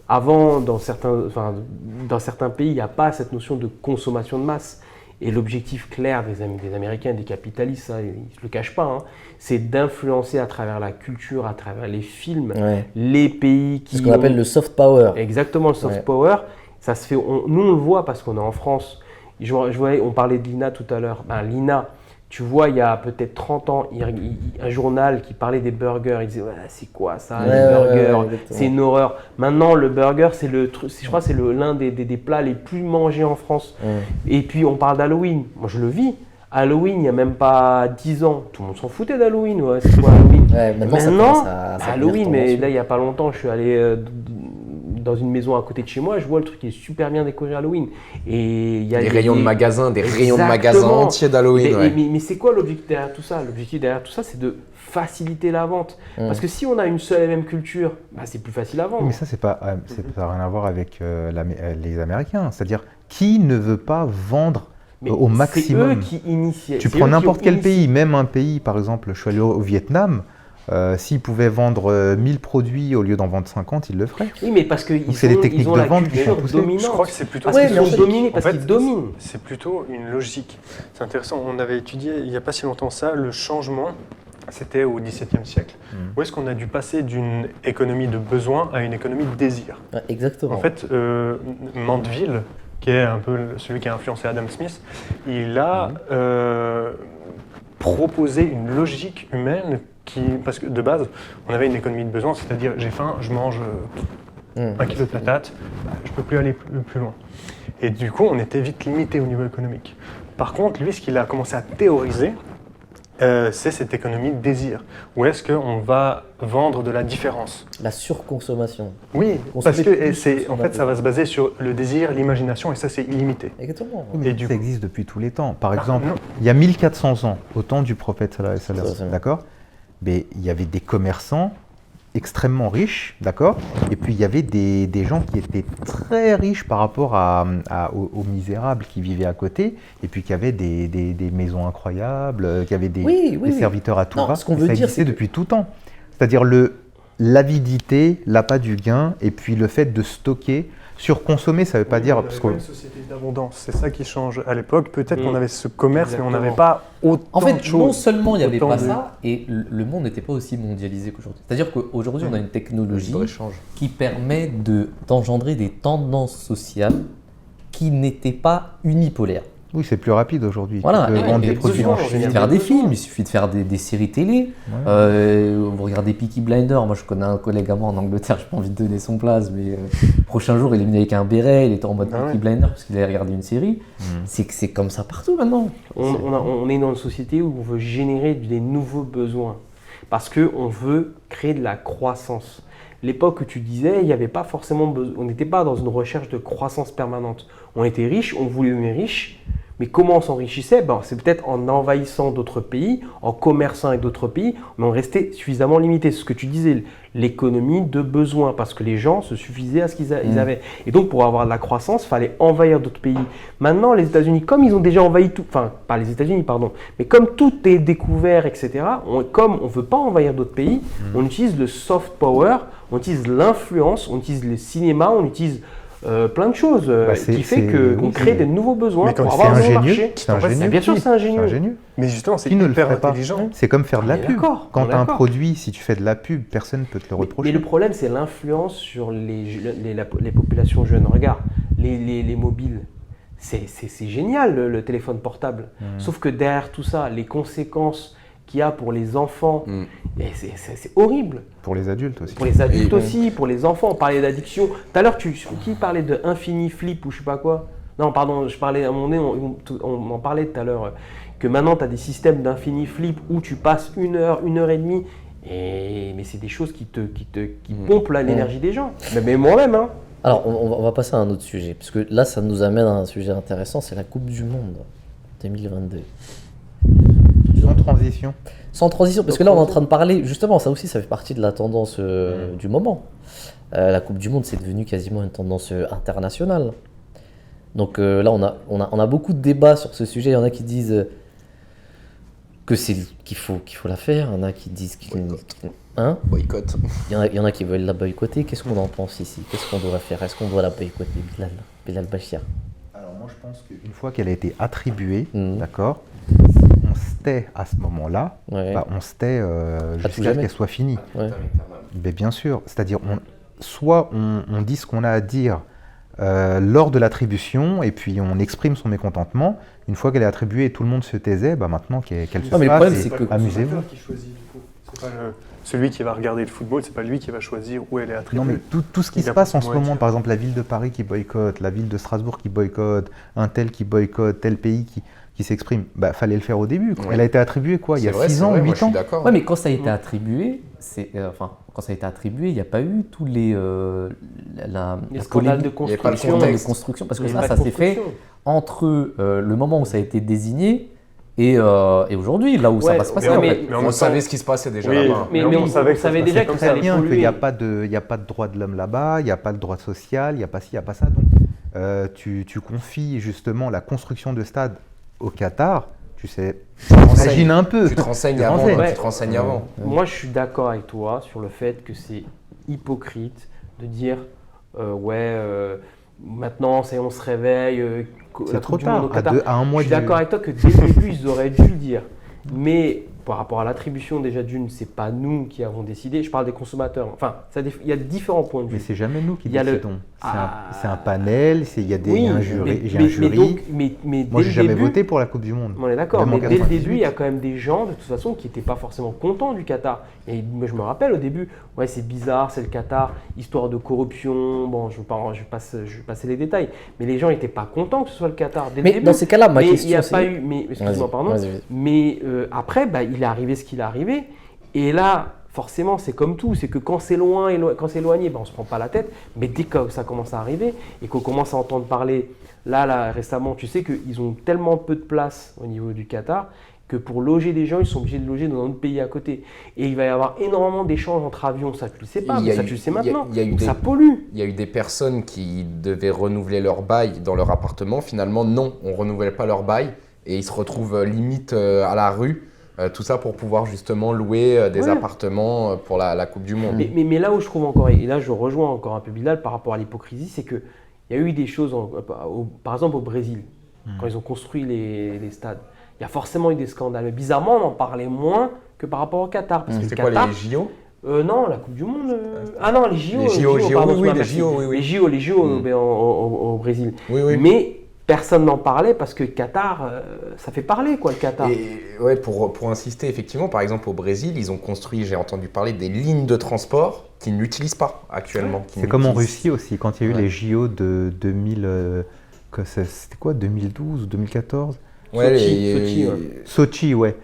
Avant, dans certains pays, il n'y a pas cette notion de consommation de masse. Et l'objectif clair des Américains, des capitalistes, ça, ils ne se le cachent pas, hein, c'est d'influencer à travers la culture, à travers les films, les pays qui... Ce qu'on appelle le soft power. Exactement, le soft power. Ça se fait, nous, on le voit parce qu'on est en France. On parlait de l'INA tout à l'heure. L'INA, tu vois, il y a peut-être 30 ans, un journal qui parlait des burgers. Il disait, c'est quoi ça, les burgers, c'est une horreur. Maintenant, le burger, je crois que c'est l'un des plats les plus mangés en France. Et puis, on parle d'Halloween. Moi, je le vis. Halloween, il n'y a même pas 10 ans, tout le monde s'en foutait d'Halloween. C'est quoi Halloween? Maintenant, Halloween, mais là, il n'y a pas longtemps, je suis allé dans une maison à côté de chez moi, je vois le truc qui est super bien décoré Halloween. Et il y a des rayons de magasins, des rayons de magasins entiers d'Halloween. Mais c'est quoi l'objectif derrière tout ça? L'objectif derrière tout ça, c'est de faciliter la vente. Parce que si on a une seule et même culture, c'est plus facile à vendre. Mais ça, ça n'a rien à voir avec les Américains. C'est-à-dire, qui ne veut pas vendre au maximum? C'est eux qui initient. Tu prends n'importe quel pays, même un pays, par exemple, je suis allé au Vietnam, s'ils pouvaient vendre 1000 produits au lieu d'en vendre 50, ils le feraient. Oui, mais parce qu'ils c'est des techniques de vente qui sont poussées. Je crois que c'est plutôt qu'ils dominent. C'est plutôt une logique. C'est intéressant. On avait étudié il n'y a pas si longtemps ça, le changement. C'était au XVIIe siècle. Où est-ce qu'on a dû passer d'une économie de besoin à une économie de désir? Exactement. En fait, Mandeville, qui est un peu celui qui a influencé Adam Smith, il a proposé une logique humaine parce que de base, on avait une économie de besoin, c'est-à-dire j'ai faim, je mange 1 kilo de patates, je ne peux plus aller plus loin. Et du coup, on était vite limité au niveau économique. Par contre, lui, ce qu'il a commencé à théoriser, c'est cette économie de désir. Où est-ce qu'on va vendre de la différence? La surconsommation. Oui, parce que en fait, ça va se baser sur le désir, l'imagination, et ça, c'est illimité. Exactement. Et ça existe depuis tous les temps. Par exemple, il y a 1400 ans, au temps du prophète, d'accord? Mais il y avait des commerçants extrêmement riches, d'accord? Et puis il y avait des gens qui étaient très riches par rapport aux misérables qui vivaient à côté, et puis qui avaient des maisons incroyables, qui avaient des serviteurs à tout va. Ce qu'on veut dire, c'est depuis tout temps. C'est-à-dire l'avidité, l'appât du gain, et puis le fait de stocker. Surconsommer, ça ne veut pas dire... Parce qu'on a une société d'abondance, c'est ça qui change. À l'époque, peut-être qu'on avait ce commerce, mais on n'avait pas autant de choses. Non seulement il n'y avait pas ça, et le monde n'était pas aussi mondialisé qu'aujourd'hui. C'est-à-dire qu'aujourd'hui, on a une technologie qui permet d'engendrer des tendances sociales qui n'étaient pas unipolaires. Oui, c'est plus rapide aujourd'hui. Voilà, il suffit de faire des films, il suffit de faire des séries télé. Vous regardez Peaky Blinders, moi je connais un collègue à moi en Angleterre, je n'ai pas envie de donner son place, mais prochain jour il est venu avec un béret, il était en mode Peaky Blinders parce qu'il avait regardé une série. C'est comme ça partout maintenant. On est dans une société où on veut générer des nouveaux besoins parce qu'on veut créer de la croissance. L'époque où tu disais, il n'y avait pas forcément on n'était pas dans une recherche de croissance permanente. On était riche, on voulait devenir riche, mais comment on s'enrichissait? C'est peut-être en envahissant d'autres pays, en commerçant avec d'autres pays, mais on restait suffisamment limité. C'est ce que tu disais, l'économie de besoin, parce que les gens se suffisaient à ce qu'ils avaient. Et donc pour avoir de la croissance, il fallait envahir d'autres pays. Maintenant, les États-Unis, comme ils ont déjà envahi tout, enfin pas les États-Unis, pardon, mais comme tout est découvert, etc., comme on ne veut pas envahir d'autres pays, on utilise le soft power, on utilise l'influence, on utilise le cinéma, on utilise plein de choses qui fait qu'on crée des nouveaux besoins pour avoir un nouveau marché. C'est ingénieux. Bien sûr, c'est ingénieux. Mais justement, c'est hyper intelligent. C'est comme faire de la pub. Quand tu as un produit, si tu fais de la pub, personne ne peut te le reprocher. Mais le problème, c'est l'influence sur les populations jeunes. Regarde, les mobiles. C'est génial le téléphone portable. Sauf que derrière tout ça, les conséquences qu'il y a pour les enfants, c'est horrible. Pour les adultes aussi. Pour les adultes aussi, pour les enfants. On parlait d'addiction. Tout à l'heure, qui parlait de Infini Flip ou je sais pas quoi? Non, pardon, je parlais à un moment donné, on en parlait tout à l'heure, que maintenant tu as des systèmes d'Infini Flip où tu passes 1 heure, 1 heure et demie, mais c'est des choses qui pompent l'énergie des gens. Mais moi-même, hein. Alors, on va passer à un autre sujet, parce que là, ça nous amène à un sujet intéressant, c'est la Coupe du Monde 2022. Sans transition. Sans transition, parce que là on est en train de parler, justement, ça aussi ça fait partie de la tendance du moment. La Coupe du Monde c'est devenu quasiment une tendance internationale. Donc là on a beaucoup de débats sur ce sujet. Il y en a qui disent qu'il faut la faire, il y en a qui disent boycott. Il y en a qui veulent la boycotter. Qu'est-ce qu'on en pense ici? Qu'est-ce qu'on devrait faire? Est-ce qu'on doit la boycotter, Bilal Bachir? Alors moi je pense qu'une fois qu'elle a été attribuée, d'accord, on se tait à ce moment-là, on se tait jusqu'à ce qu'elle soit finie. Mais bien sûr, c'est-à-dire soit on dit ce qu'on a à dire lors de l'attribution et puis on exprime son mécontentement. Une fois qu'elle est attribuée et tout le monde se taisait, maintenant qu'elle se fasse, amusez-vous. C'est pas celui qui va regarder le football, c'est pas lui qui va choisir où elle est attribuée. Non, mais tout ce qui se passe en ce moment, par exemple la ville de Paris qui boycotte, la ville de Strasbourg qui boycotte, un tel qui boycotte, tel pays qui s'exprime, fallait le faire au début. Oui. Elle a été attribuée il y a 6 ans, 8 ans. Oui, mais quand ça a été attribué, il n'y a pas eu tous les scandales de construction. Parce que ça s'est fait entre le moment où ça a été désigné et aujourd'hui, là où ça va se passer. Mais on savait ce qui se passait déjà là-bas. Mais on savait déjà que ça allait évoluer. Qu'il n'y a pas de droit de l'homme là-bas, il n'y a pas de droit social, il n'y a pas ci, il n'y a pas ça. Donc, tu confies justement la construction de stades au Qatar, tu sais, imagine un peu. Tu te renseignes avant. Moi, je suis d'accord avec toi sur le fait que c'est hypocrite de dire maintenant, on se réveille. C'est trop tard, à un mois. Je suis d'accord avec toi que dès le début, ils auraient dû le dire. Mais par rapport à l'attribution, déjà c'est pas nous qui avons décidé. Je parle des consommateurs. Enfin, il y a différents points de vue. Mais c'est jamais nous qui décidons. C'est un panel, il y a un jury. Moi, j'ai jamais voté pour la Coupe du Monde. On est d'accord, mais dès le début, il y a quand même des gens, de toute façon, qui n'étaient pas forcément contents du Qatar. Et moi, je me rappelle au début, c'est bizarre, c'est le Qatar, histoire de corruption. Bon, je vais passer les détails. Mais les gens n'étaient pas contents que ce soit le Qatar dès le début. Dans ces cas-là, ma question, c'est... Excuse-moi, pardon. Mais après, il est arrivé ce qu'il est arrivé. Et là, forcément, c'est comme tout. C'est que quand c'est loin, quand c'est éloigné, on ne se prend pas la tête. Mais dès que ça commence à arriver et qu'on commence à entendre parler, là récemment, tu sais qu'ils ont tellement peu de place au niveau du Qatar que pour loger des gens, ils sont obligés de loger dans un autre pays à côté. Et il va y avoir énormément d'échanges entre avions, ça tu le sais pas, mais ça tu le sais maintenant. Ça pollue. Il y a eu des personnes qui devaient renouveler leur bail dans leur appartement. Finalement, non, on ne renouvelle pas leur bail et ils se retrouvent limite à la rue. Tout ça pour pouvoir justement louer des appartements pour la Coupe du Monde. Mais là où je trouve encore, et là je rejoins encore un peu Bilal par rapport à l'hypocrisie, c'est qu'il y a eu des choses, par exemple au Brésil, quand ils ont construit les stades. Il y a forcément eu des scandales. Mais bizarrement, on en parlait moins que par rapport au Qatar. C'était quoi, les JO Non, la Coupe du Monde. Ah non, les JO. Les JO, les JO au Brésil. Oui. Mais personne n'en parlait parce que Qatar, ça fait parler quoi, le Qatar. Et ouais, pour insister, effectivement, par exemple au Brésil, ils ont construit, j'ai entendu parler, des lignes de transport qu'ils n'utilisent pas actuellement. C'est comme en Russie aussi, quand il y a eu les JO de 2000, c'était quoi, 2012 ou 2014 Sochi, ouais.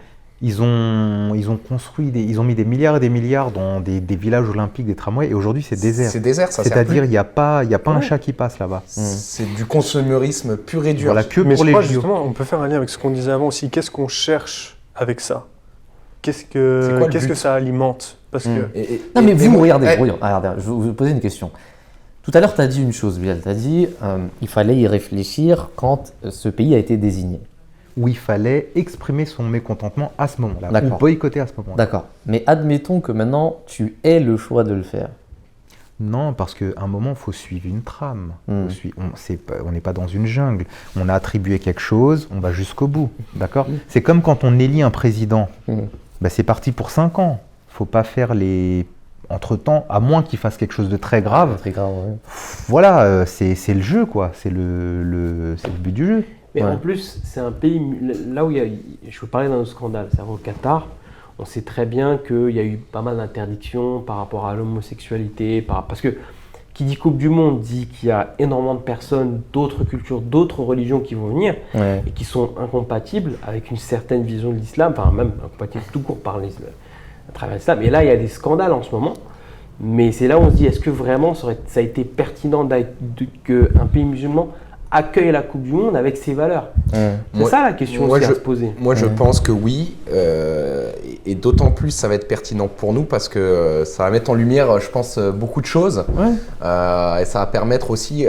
Ils ont construit, ils ont mis des milliards et des milliards dans des villages olympiques, des tramways, et aujourd'hui c'est désert. C'est désert, ça. C'est-à-dire il n'y a pas un chat qui passe là-bas. C'est du consommérisme pur et dur. Voilà, que mais pour je les crois JO. Justement, on peut faire un lien avec ce qu'on disait avant aussi. Qu'est-ce qu'on cherche avec ça? Qu'est-ce que ça alimente? Parce que... Non mais vous, regardez, je vais vous poser une question. Tout à l'heure, tu as dit une chose, Bilal. Tu as dit qu'il fallait y réfléchir quand ce pays a été désigné. Où il fallait exprimer son mécontentement à ce moment-là, ou boycotter à ce moment-là. D'accord. Mais admettons que maintenant, tu aies le choix de le faire. Non, parce qu'à un moment, il faut suivre une trame. On n'est pas dans une jungle. On a attribué quelque chose, on va jusqu'au bout. D'accord ? C'est comme quand on élit un président. C'est parti pour 5 ans. Il ne faut pas faire les... Entre-temps, à moins qu'il fasse quelque chose de très grave. Très grave, ouais. Voilà, c'est le jeu, quoi. C'est le but du jeu. Mais en plus, c'est un pays, là où je veux parler d'un scandale, c'est-à-dire au Qatar, on sait très bien qu'il y a eu pas mal d'interdictions par rapport à l'homosexualité, parce que qui dit Coupe du Monde dit qu'il y a énormément de personnes d'autres cultures, d'autres religions qui vont venir et qui sont incompatibles avec une certaine vision de l'islam, enfin même incompatibles tout court à travers l'islam. Et là, il y a des scandales en ce moment. Mais c'est là où on se dit, est-ce que vraiment ça a été pertinent qu'un pays musulman accueille la Coupe du Monde avec ses valeurs? C'est ça la question à se poser. Moi, je pense que oui. Et d'autant plus, ça va être pertinent pour nous parce que ça va mettre en lumière, je pense, beaucoup de choses. Et ça va permettre aussi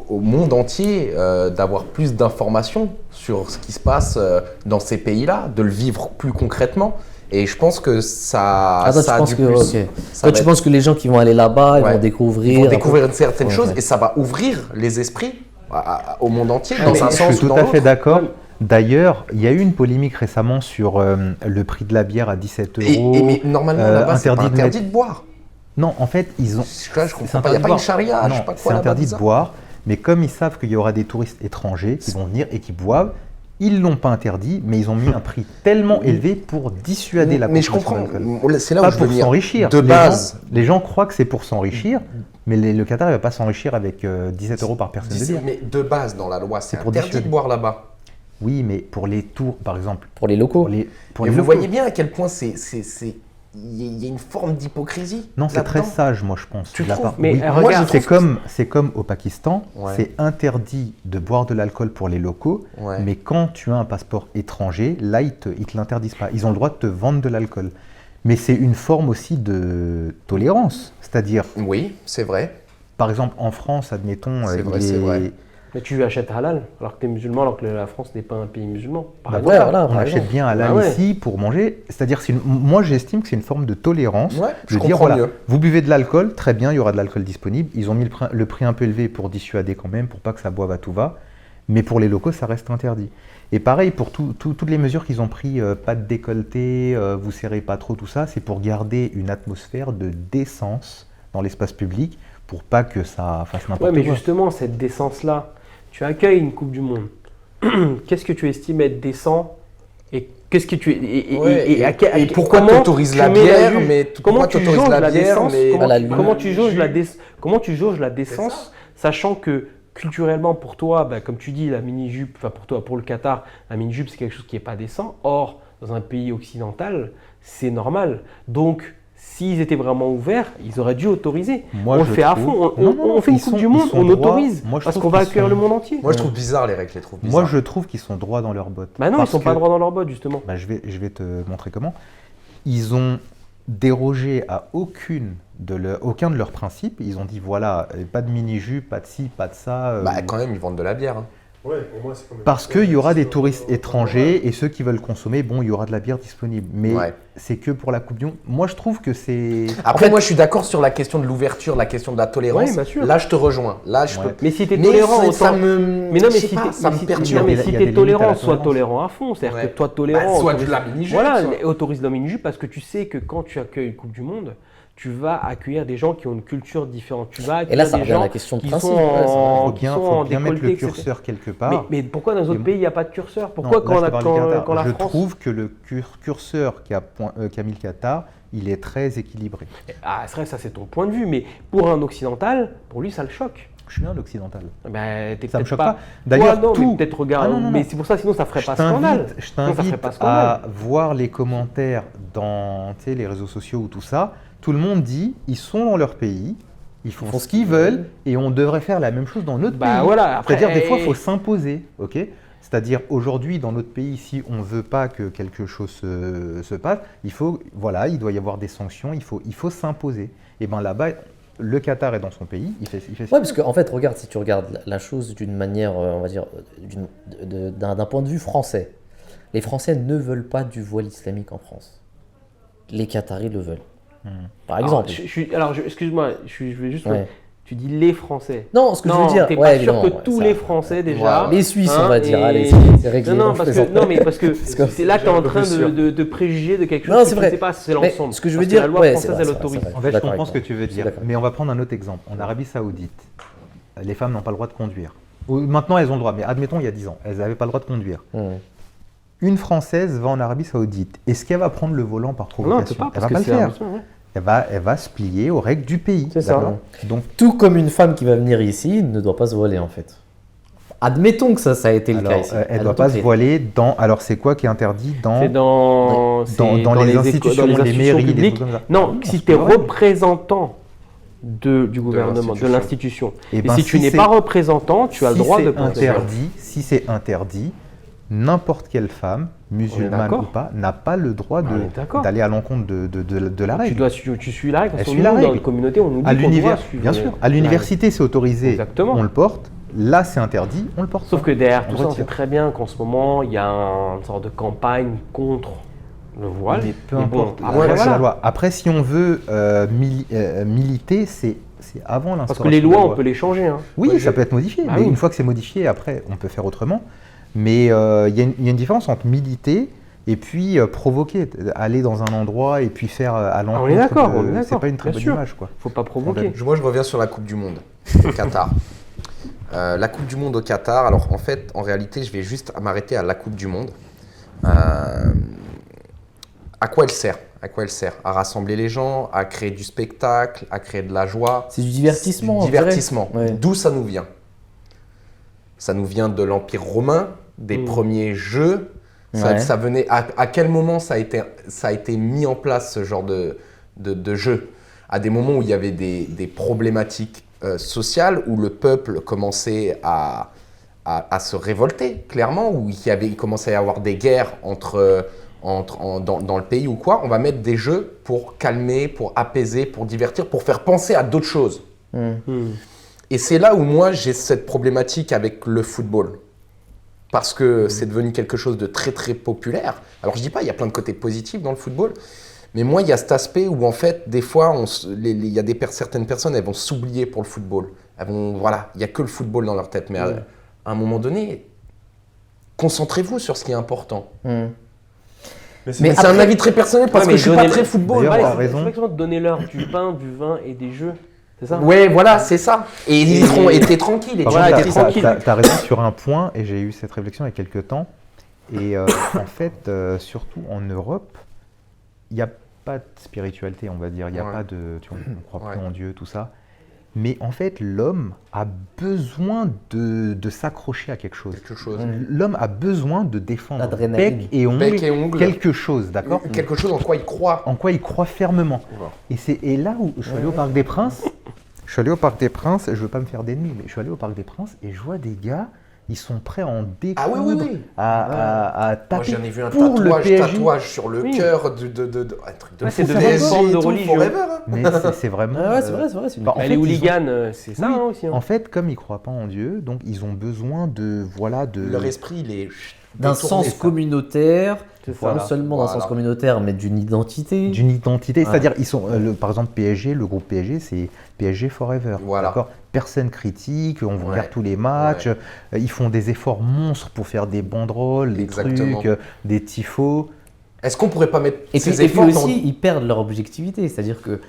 au monde entier d'avoir plus d'informations sur ce qui se passe dans ces pays-là, de le vivre plus concrètement. Et je pense que ça tu penses que les gens qui vont aller là-bas, ils vont découvrir certaines choses et ça va ouvrir les esprits au monde entier dans un sens ou dans l'autre. Je suis tout à fait d'accord. D'ailleurs, il y a eu une polémique récemment sur le prix de la bière à 17 €. Mais normalement, là-bas, c'est pas interdit de boire. Non, en fait, ils ont... Je comprends pas, il n'y a pas une charia, non, c'est interdit de boire, mais comme ils savent qu'il y aura des touristes étrangers qui vont venir et qui boivent, ils ne l'ont pas interdit, mais ils ont mis un prix tellement élevé pour dissuader la consommation d'alcool. Mais je comprends, c'est là où pas je pour veux venir. S'enrichir. De base. Les gens croient que c'est pour s'enrichir, mais le Qatar ne va pas s'enrichir avec 17 € par personne de bière. Mais de base, dans la loi, c'est interdit de boire là-bas. Oui, mais pour les tours, par exemple. Pour les locaux. Vous voyez bien à quel point il y a une forme d'hypocrisie. Non, c'est très sage, moi, je pense. Tu trouves? Mais regarde, c'est comme au Pakistan, c'est interdit de boire de l'alcool pour les locaux, mais quand tu as un passeport étranger, là, ils te l'interdisent pas. Ils ont le droit de te vendre de l'alcool. Mais c'est une forme aussi de tolérance, c'est-à-dire... Oui, c'est vrai. Par exemple, en France, admettons... C'est vrai. Mais tu achètes halal, alors que tu es musulman, alors que la France n'est pas un pays musulman. On achète bien halal ici pour manger. C'est-à-dire, moi j'estime que c'est une forme de tolérance. Je dire, voilà, vous buvez de l'alcool, très bien, il y aura de l'alcool disponible. Ils ont mis le prix un peu élevé pour dissuader quand même, pour pas que ça boive à tout va. Mais pour les locaux, ça reste interdit. Et pareil, pour toutes les mesures qu'ils ont pris, pas de décolleté, vous serrez pas trop, tout ça, c'est pour garder une atmosphère de décence dans l'espace public, pour pas que ça fasse n'importe quoi. Mais justement, cette décence-là, tu accueilles une Coupe du Monde. Qu'est-ce que tu estimes être décent et qu'est-ce que tu et pourquoi tu autorises la bière comment tu jauges la décence comment tu jauges la décence sachant que culturellement pour toi, comme tu dis, la mini-jupe, enfin pour toi, pour le Qatar, la mini-jupe c'est quelque chose qui n'est pas décent. Or, dans un pays occidental, c'est normal. Donc, s'ils étaient vraiment ouverts, ils auraient dû autoriser. On le fait à fond. On fait une Coupe du Monde, on autorise. Parce qu'on va accueillir le monde entier. Moi, je trouve bizarre les règles, je les trouve bizarres. Moi, je trouve qu'ils sont droits dans leurs bottes. Bah non, ils ne sont pas droits dans leurs bottes, justement. Bah, je vais te montrer comment. Ils ont dérogé à aucun de leurs principes. Ils ont dit voilà, pas de mini-jupe, pas de ci, pas de ça. Bah, quand même, ils vendent de la bière. Hein. Ouais, pour moi, c'est quand même Parce qu'il y aura des touristes étrangers et ceux qui veulent consommer, bon, il y aura de la bière disponible. Mais c'est que pour la Coupe du Monde. Moi, je trouve que c'est. Après, moi, je suis d'accord sur la question de l'ouverture, la question de la tolérance. Oui, bien sûr. Là, je te rejoins. Là, je peux... Mais si tu es tolérant, ça me perturbe. Mais si tu es tolérant, sois tolérant à fond. C'est-à-dire que toi, tolérant. Soit de la mini-jupe. Voilà, autorise la mini-jupe parce que tu sais que quand tu accueilles une Coupe du Monde, tu vas accueillir des gens qui ont une culture différente. Tu vas et là, ça revient à la question de principe. Il faut bien mettre le curseur quelque part. Mais pourquoi dans les autres pays, il n'y a pas de curseur? Pourquoi quand la France... Je trouve que le curseur qu'a mis le Qatar, il est très équilibré. Ah, c'est vrai, ça c'est ton point de vue, mais pour un occidental, pour lui, ça le choque. Je suis un occidental. Ben, ça me choque pas. D'ailleurs, peut-être regarde. Mais c'est pour ça, sinon ça ferait pas scandale. Je t'invite à voir les commentaires dans les réseaux sociaux ou tout ça. Tout le monde dit ils sont dans leur pays, ils font ce qu'ils veulent et on devrait faire la même chose dans notre pays. Voilà, c'est-à-dire des fois il faut s'imposer, ok? C'est-à-dire aujourd'hui dans notre pays, si on ne veut pas que quelque chose se passe, il doit y avoir des sanctions, il faut s'imposer. Et bien là-bas, le Qatar est dans son pays, il fait ouais, parce qu'en fait, regarde, si tu regardes la chose d'une manière, on va dire, d'un point de vue français, les Français ne veulent pas du voile islamique en France. Les Qataris le veulent. Par exemple. Excuse-moi, je vais juste. Ouais. Tu dis les Français. Non, ce que je veux dire, t'es pas sûr que tous les Français déjà. Les Suisses, on va dire. Allez, c'est réglé. Parce que c'est là que tu es en train de préjuger de quelque chose. Non, c'est vrai. C'est pas, c'est l'ensemble. Ce que je veux dire, la loi française, elle autorise. En fait, je comprends ce que tu veux dire. Mais on va prendre un autre exemple. En Arabie Saoudite, les femmes n'ont pas le droit de conduire. Maintenant, elles ont le droit. Mais admettons, il y a 10 ans, elles n'avaient pas le droit de conduire. Une Française va en Arabie Saoudite. Est-ce qu'elle va prendre le volant par provocation? Non, elle ne va pas le faire. Elle va se plier aux règles du pays. C'est ça. Donc, tout comme une femme qui va venir ici ne doit pas se voiler en fait. Admettons que ça a été le cas ici. Elle ne doit pas se voiler dans. Alors, c'est quoi qui est interdit dans les institutions, les mairies, les trucs comme ça. Non, si tu es représentant du gouvernement, de l'institution. Et si tu n'es pas représentant, tu as le droit de porter. Si c'est interdit, n'importe quelle femme, musulmane ou pas, n'a pas le droit d'aller à l'encontre de la règle. Tu suis la règle. Dans la communauté, on nous dit qu'on doit suivre. Bien sûr. À l'université, c'est autorisé, on le porte. Là, c'est interdit, on le porte. Sauf que derrière tout ça, on sait très bien qu'en ce moment, il y a une sorte de campagne contre le voile. Mais peu importe. C'est la loi. Après, si on veut militer, c'est avant l'instauration. Parce que les lois, on peut les changer. Oui, ça peut être modifié. Mais une fois que c'est modifié, après, on peut faire autrement. Mais il y a une différence entre militer et puis provoquer, aller dans un endroit et puis faire à l'encontre. On est d'accord. C'est pas une très bonne image, quoi. Faut pas provoquer. Moi, je reviens sur la Coupe du Monde au Qatar. La Coupe du Monde au Qatar. Alors, en réalité, je vais juste m'arrêter à la Coupe du Monde. À quoi elle sert? À rassembler les gens, à créer du spectacle, à créer de la joie. C'est du divertissement. D'où ça nous vient? Ça nous vient de l'Empire romain, des premiers jeux. Ça venait. À quel moment ça a été mis en place ce genre de jeu? À des moments où il y avait des problématiques sociales, où le peuple commençait à se révolter, clairement, où il commençait à y avoir des guerres dans le pays ou quoi. On va mettre des jeux pour calmer, pour apaiser, pour divertir, pour faire penser à d'autres choses. Et c'est là où moi j'ai cette problématique avec le football. Parce que c'est devenu quelque chose de très très populaire. Alors je dis pas, il y a plein de côtés positifs dans le football. Mais moi il y a cet aspect où en fait des fois, il y a certaines personnes, elles vont s'oublier pour le football. Il n'y a que le football dans leur tête. Mais à un moment donné, concentrez-vous sur ce qui est important. Mais c'est un avis très personnel parce que je suis pas très football. C'est vrai de donner l'heure du pain, du vin et des jeux. C'est ça? Ouais, voilà, c'est ça. Et ils ont été tranquilles. T'as raison sur un point, et j'ai eu cette réflexion il y a quelques temps. Et en fait, surtout en Europe, il n'y a pas de spiritualité, on va dire. Il n'y a pas de. On ne croit plus en Dieu, tout ça. Mais en fait, l'homme a besoin de s'accrocher à quelque chose. L'homme a besoin de défendre bec et ongles quelque chose, d'accord ? Quelque chose en quoi il croit. En quoi il croit fermement. Et là où je suis allé au Parc des Princes, je ne veux pas me faire d'ennemis, mais je suis allé au Parc des Princes et je vois des gars, ils sont prêts à en découdre, à taper. Moi, j'en ai vu un pour tatouage sur le cœur un truc de c'est devenu une forme de religion. Mais c'est vraiment. c'est vrai. Les hooligans, c'est ça aussi. En fait, comme ils ne croient pas en Dieu, donc ils ont besoin de. Leur esprit, il est. D'un sens communautaire, non seulement d'un sens communautaire, mais d'une identité. C'est-à-dire, ils sont, par exemple, PSG, le groupe PSG, c'est PSG Forever. D'accord ? Personne critique, on regarde tous les matchs, ils font des efforts monstres pour faire des banderoles, des trucs, des tifos. Est-ce qu'on pourrait pas mettre ces efforts efforts et puis aussi, ils perdent leur objectivité, c'est-à-dire que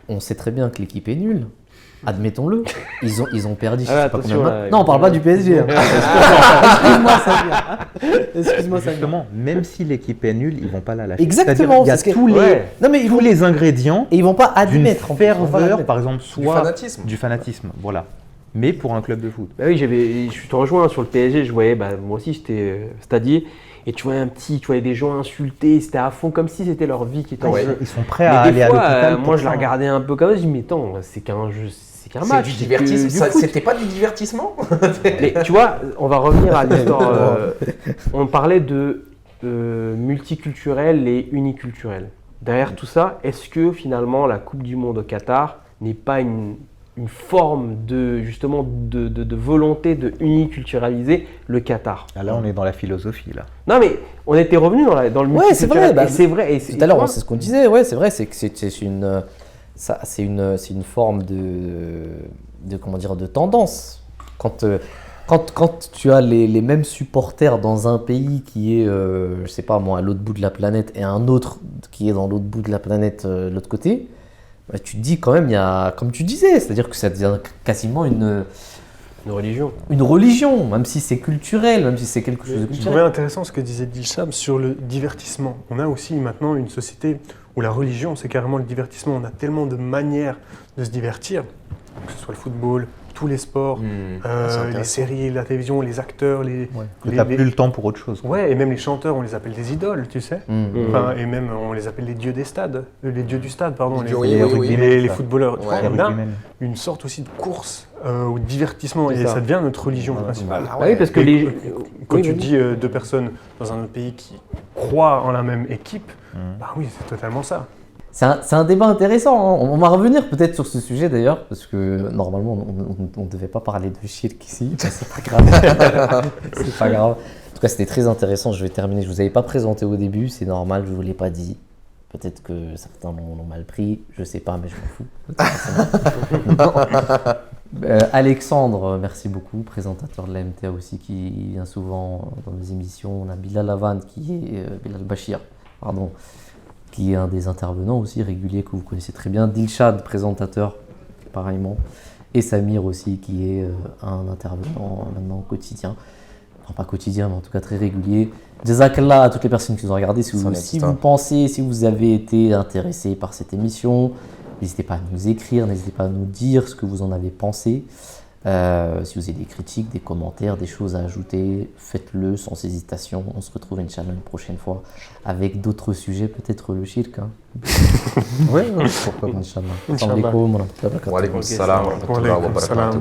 on sait très bien que l'équipe est nulle. Admettons-le, ils ont perdu. Non, on parle pas du PSG. Excuse-moi, ça vient. Même si l'équipe est nulle, ils vont pas la lâcher. Exactement. Il y a tous les ingrédients. Et ils vont pas admettre d'une ferveur, par exemple, soit du fanatisme. Voilà. Mais pour un club de foot. Bah oui, je te rejoins sur le PSG. Je voyais, moi aussi, j'étais stadier. Et tu voyais des gens insultés, c'était à fond, comme si c'était leur vie qui était en jeu. Ils sont prêts à aller à l'hôpital. Moi, je la regardais un peu comme ça, je me dis, mais attends, c'est qu'un jeu, c'est qu'un match. C'est du divertissement. C'était pas du divertissement. Mais tu vois, on va revenir à l'histoire. On parlait de multiculturel et uniculturel. Derrière tout ça, est-ce que finalement la Coupe du Monde au Qatar n'est pas une forme de volonté de uniculturaliser le Qatar? Là, on est dans la philosophie là. Non, mais on était revenu dans le multiculturel. C'est vrai. Tout à l'heure, c'est ce qu'on disait. Ouais, c'est vrai. C'est que c'est une forme de tendance. Quand tu as les mêmes supporters dans un pays qui est, je sais pas moi, à l'autre bout de la planète et un autre qui est dans l'autre bout de la planète, de l'autre côté. Bah, tu te dis quand même, il y a, comme tu disais, c'est-à-dire que ça devient quasiment une religion. Une religion, même si c'est culturel, même si c'est quelque chose de culturel. Je trouvais intéressant ce que disait Dilshab sur le divertissement. On a aussi maintenant une société où la religion, c'est carrément le divertissement. On a tellement de manières de se divertir, que ce soit le football, tous les sports, les séries, la télévision, les acteurs, tu n'as plus le temps pour autre chose. Ouais, et même les chanteurs, on les appelle des idoles, tu sais. Et même on les appelle les dieux des stades, les dieux du stade, pardon, les footballeurs. On a une sorte aussi de course au divertissement et ça devient notre religion principale. Oui, parce que quand tu dis deux personnes dans un autre pays qui croient en la même équipe, bah oui, c'est totalement ça. C'est un débat intéressant, hein. On va revenir peut-être sur ce sujet d'ailleurs, parce que normalement on ne devait pas parler de shirk ici, c'est pas grave. C'est pas grave. En tout cas, c'était très intéressant. Je vais terminer. Je ne vous avais pas présenté au début, c'est normal, je ne vous l'ai pas dit. Peut-être que certains l'ont mal pris, je sais pas, mais je m'en fous. Alexandre, merci beaucoup, présentateur de la MTA aussi, qui vient souvent dans les émissions. On a Bilal Havan, Bilal Bachir, pardon, qui est un des intervenants aussi réguliers que vous connaissez très bien. Dilshad, présentateur, pareillement. Et Samir aussi, qui est un intervenant maintenant quotidien. Enfin, pas quotidien, mais en tout cas très régulier. Jazakallah à toutes les personnes qui nous ont regardé. Si vous avez été intéressé par cette émission, n'hésitez pas à nous écrire, n'hésitez pas à nous dire ce que vous en avez pensé. Si vous avez des critiques, des commentaires, des choses à ajouter, faites-le sans hésitation. On se retrouve Inch'Allah une prochaine fois avec d'autres sujets, peut-être le shirk. Hein. Oui, pourquoi pas. Inch'Allah. Assalamu alaikum wa rahmatullahi wa barakatuh. Wa alaykum salam wa rahmatullahi wa barakatuh.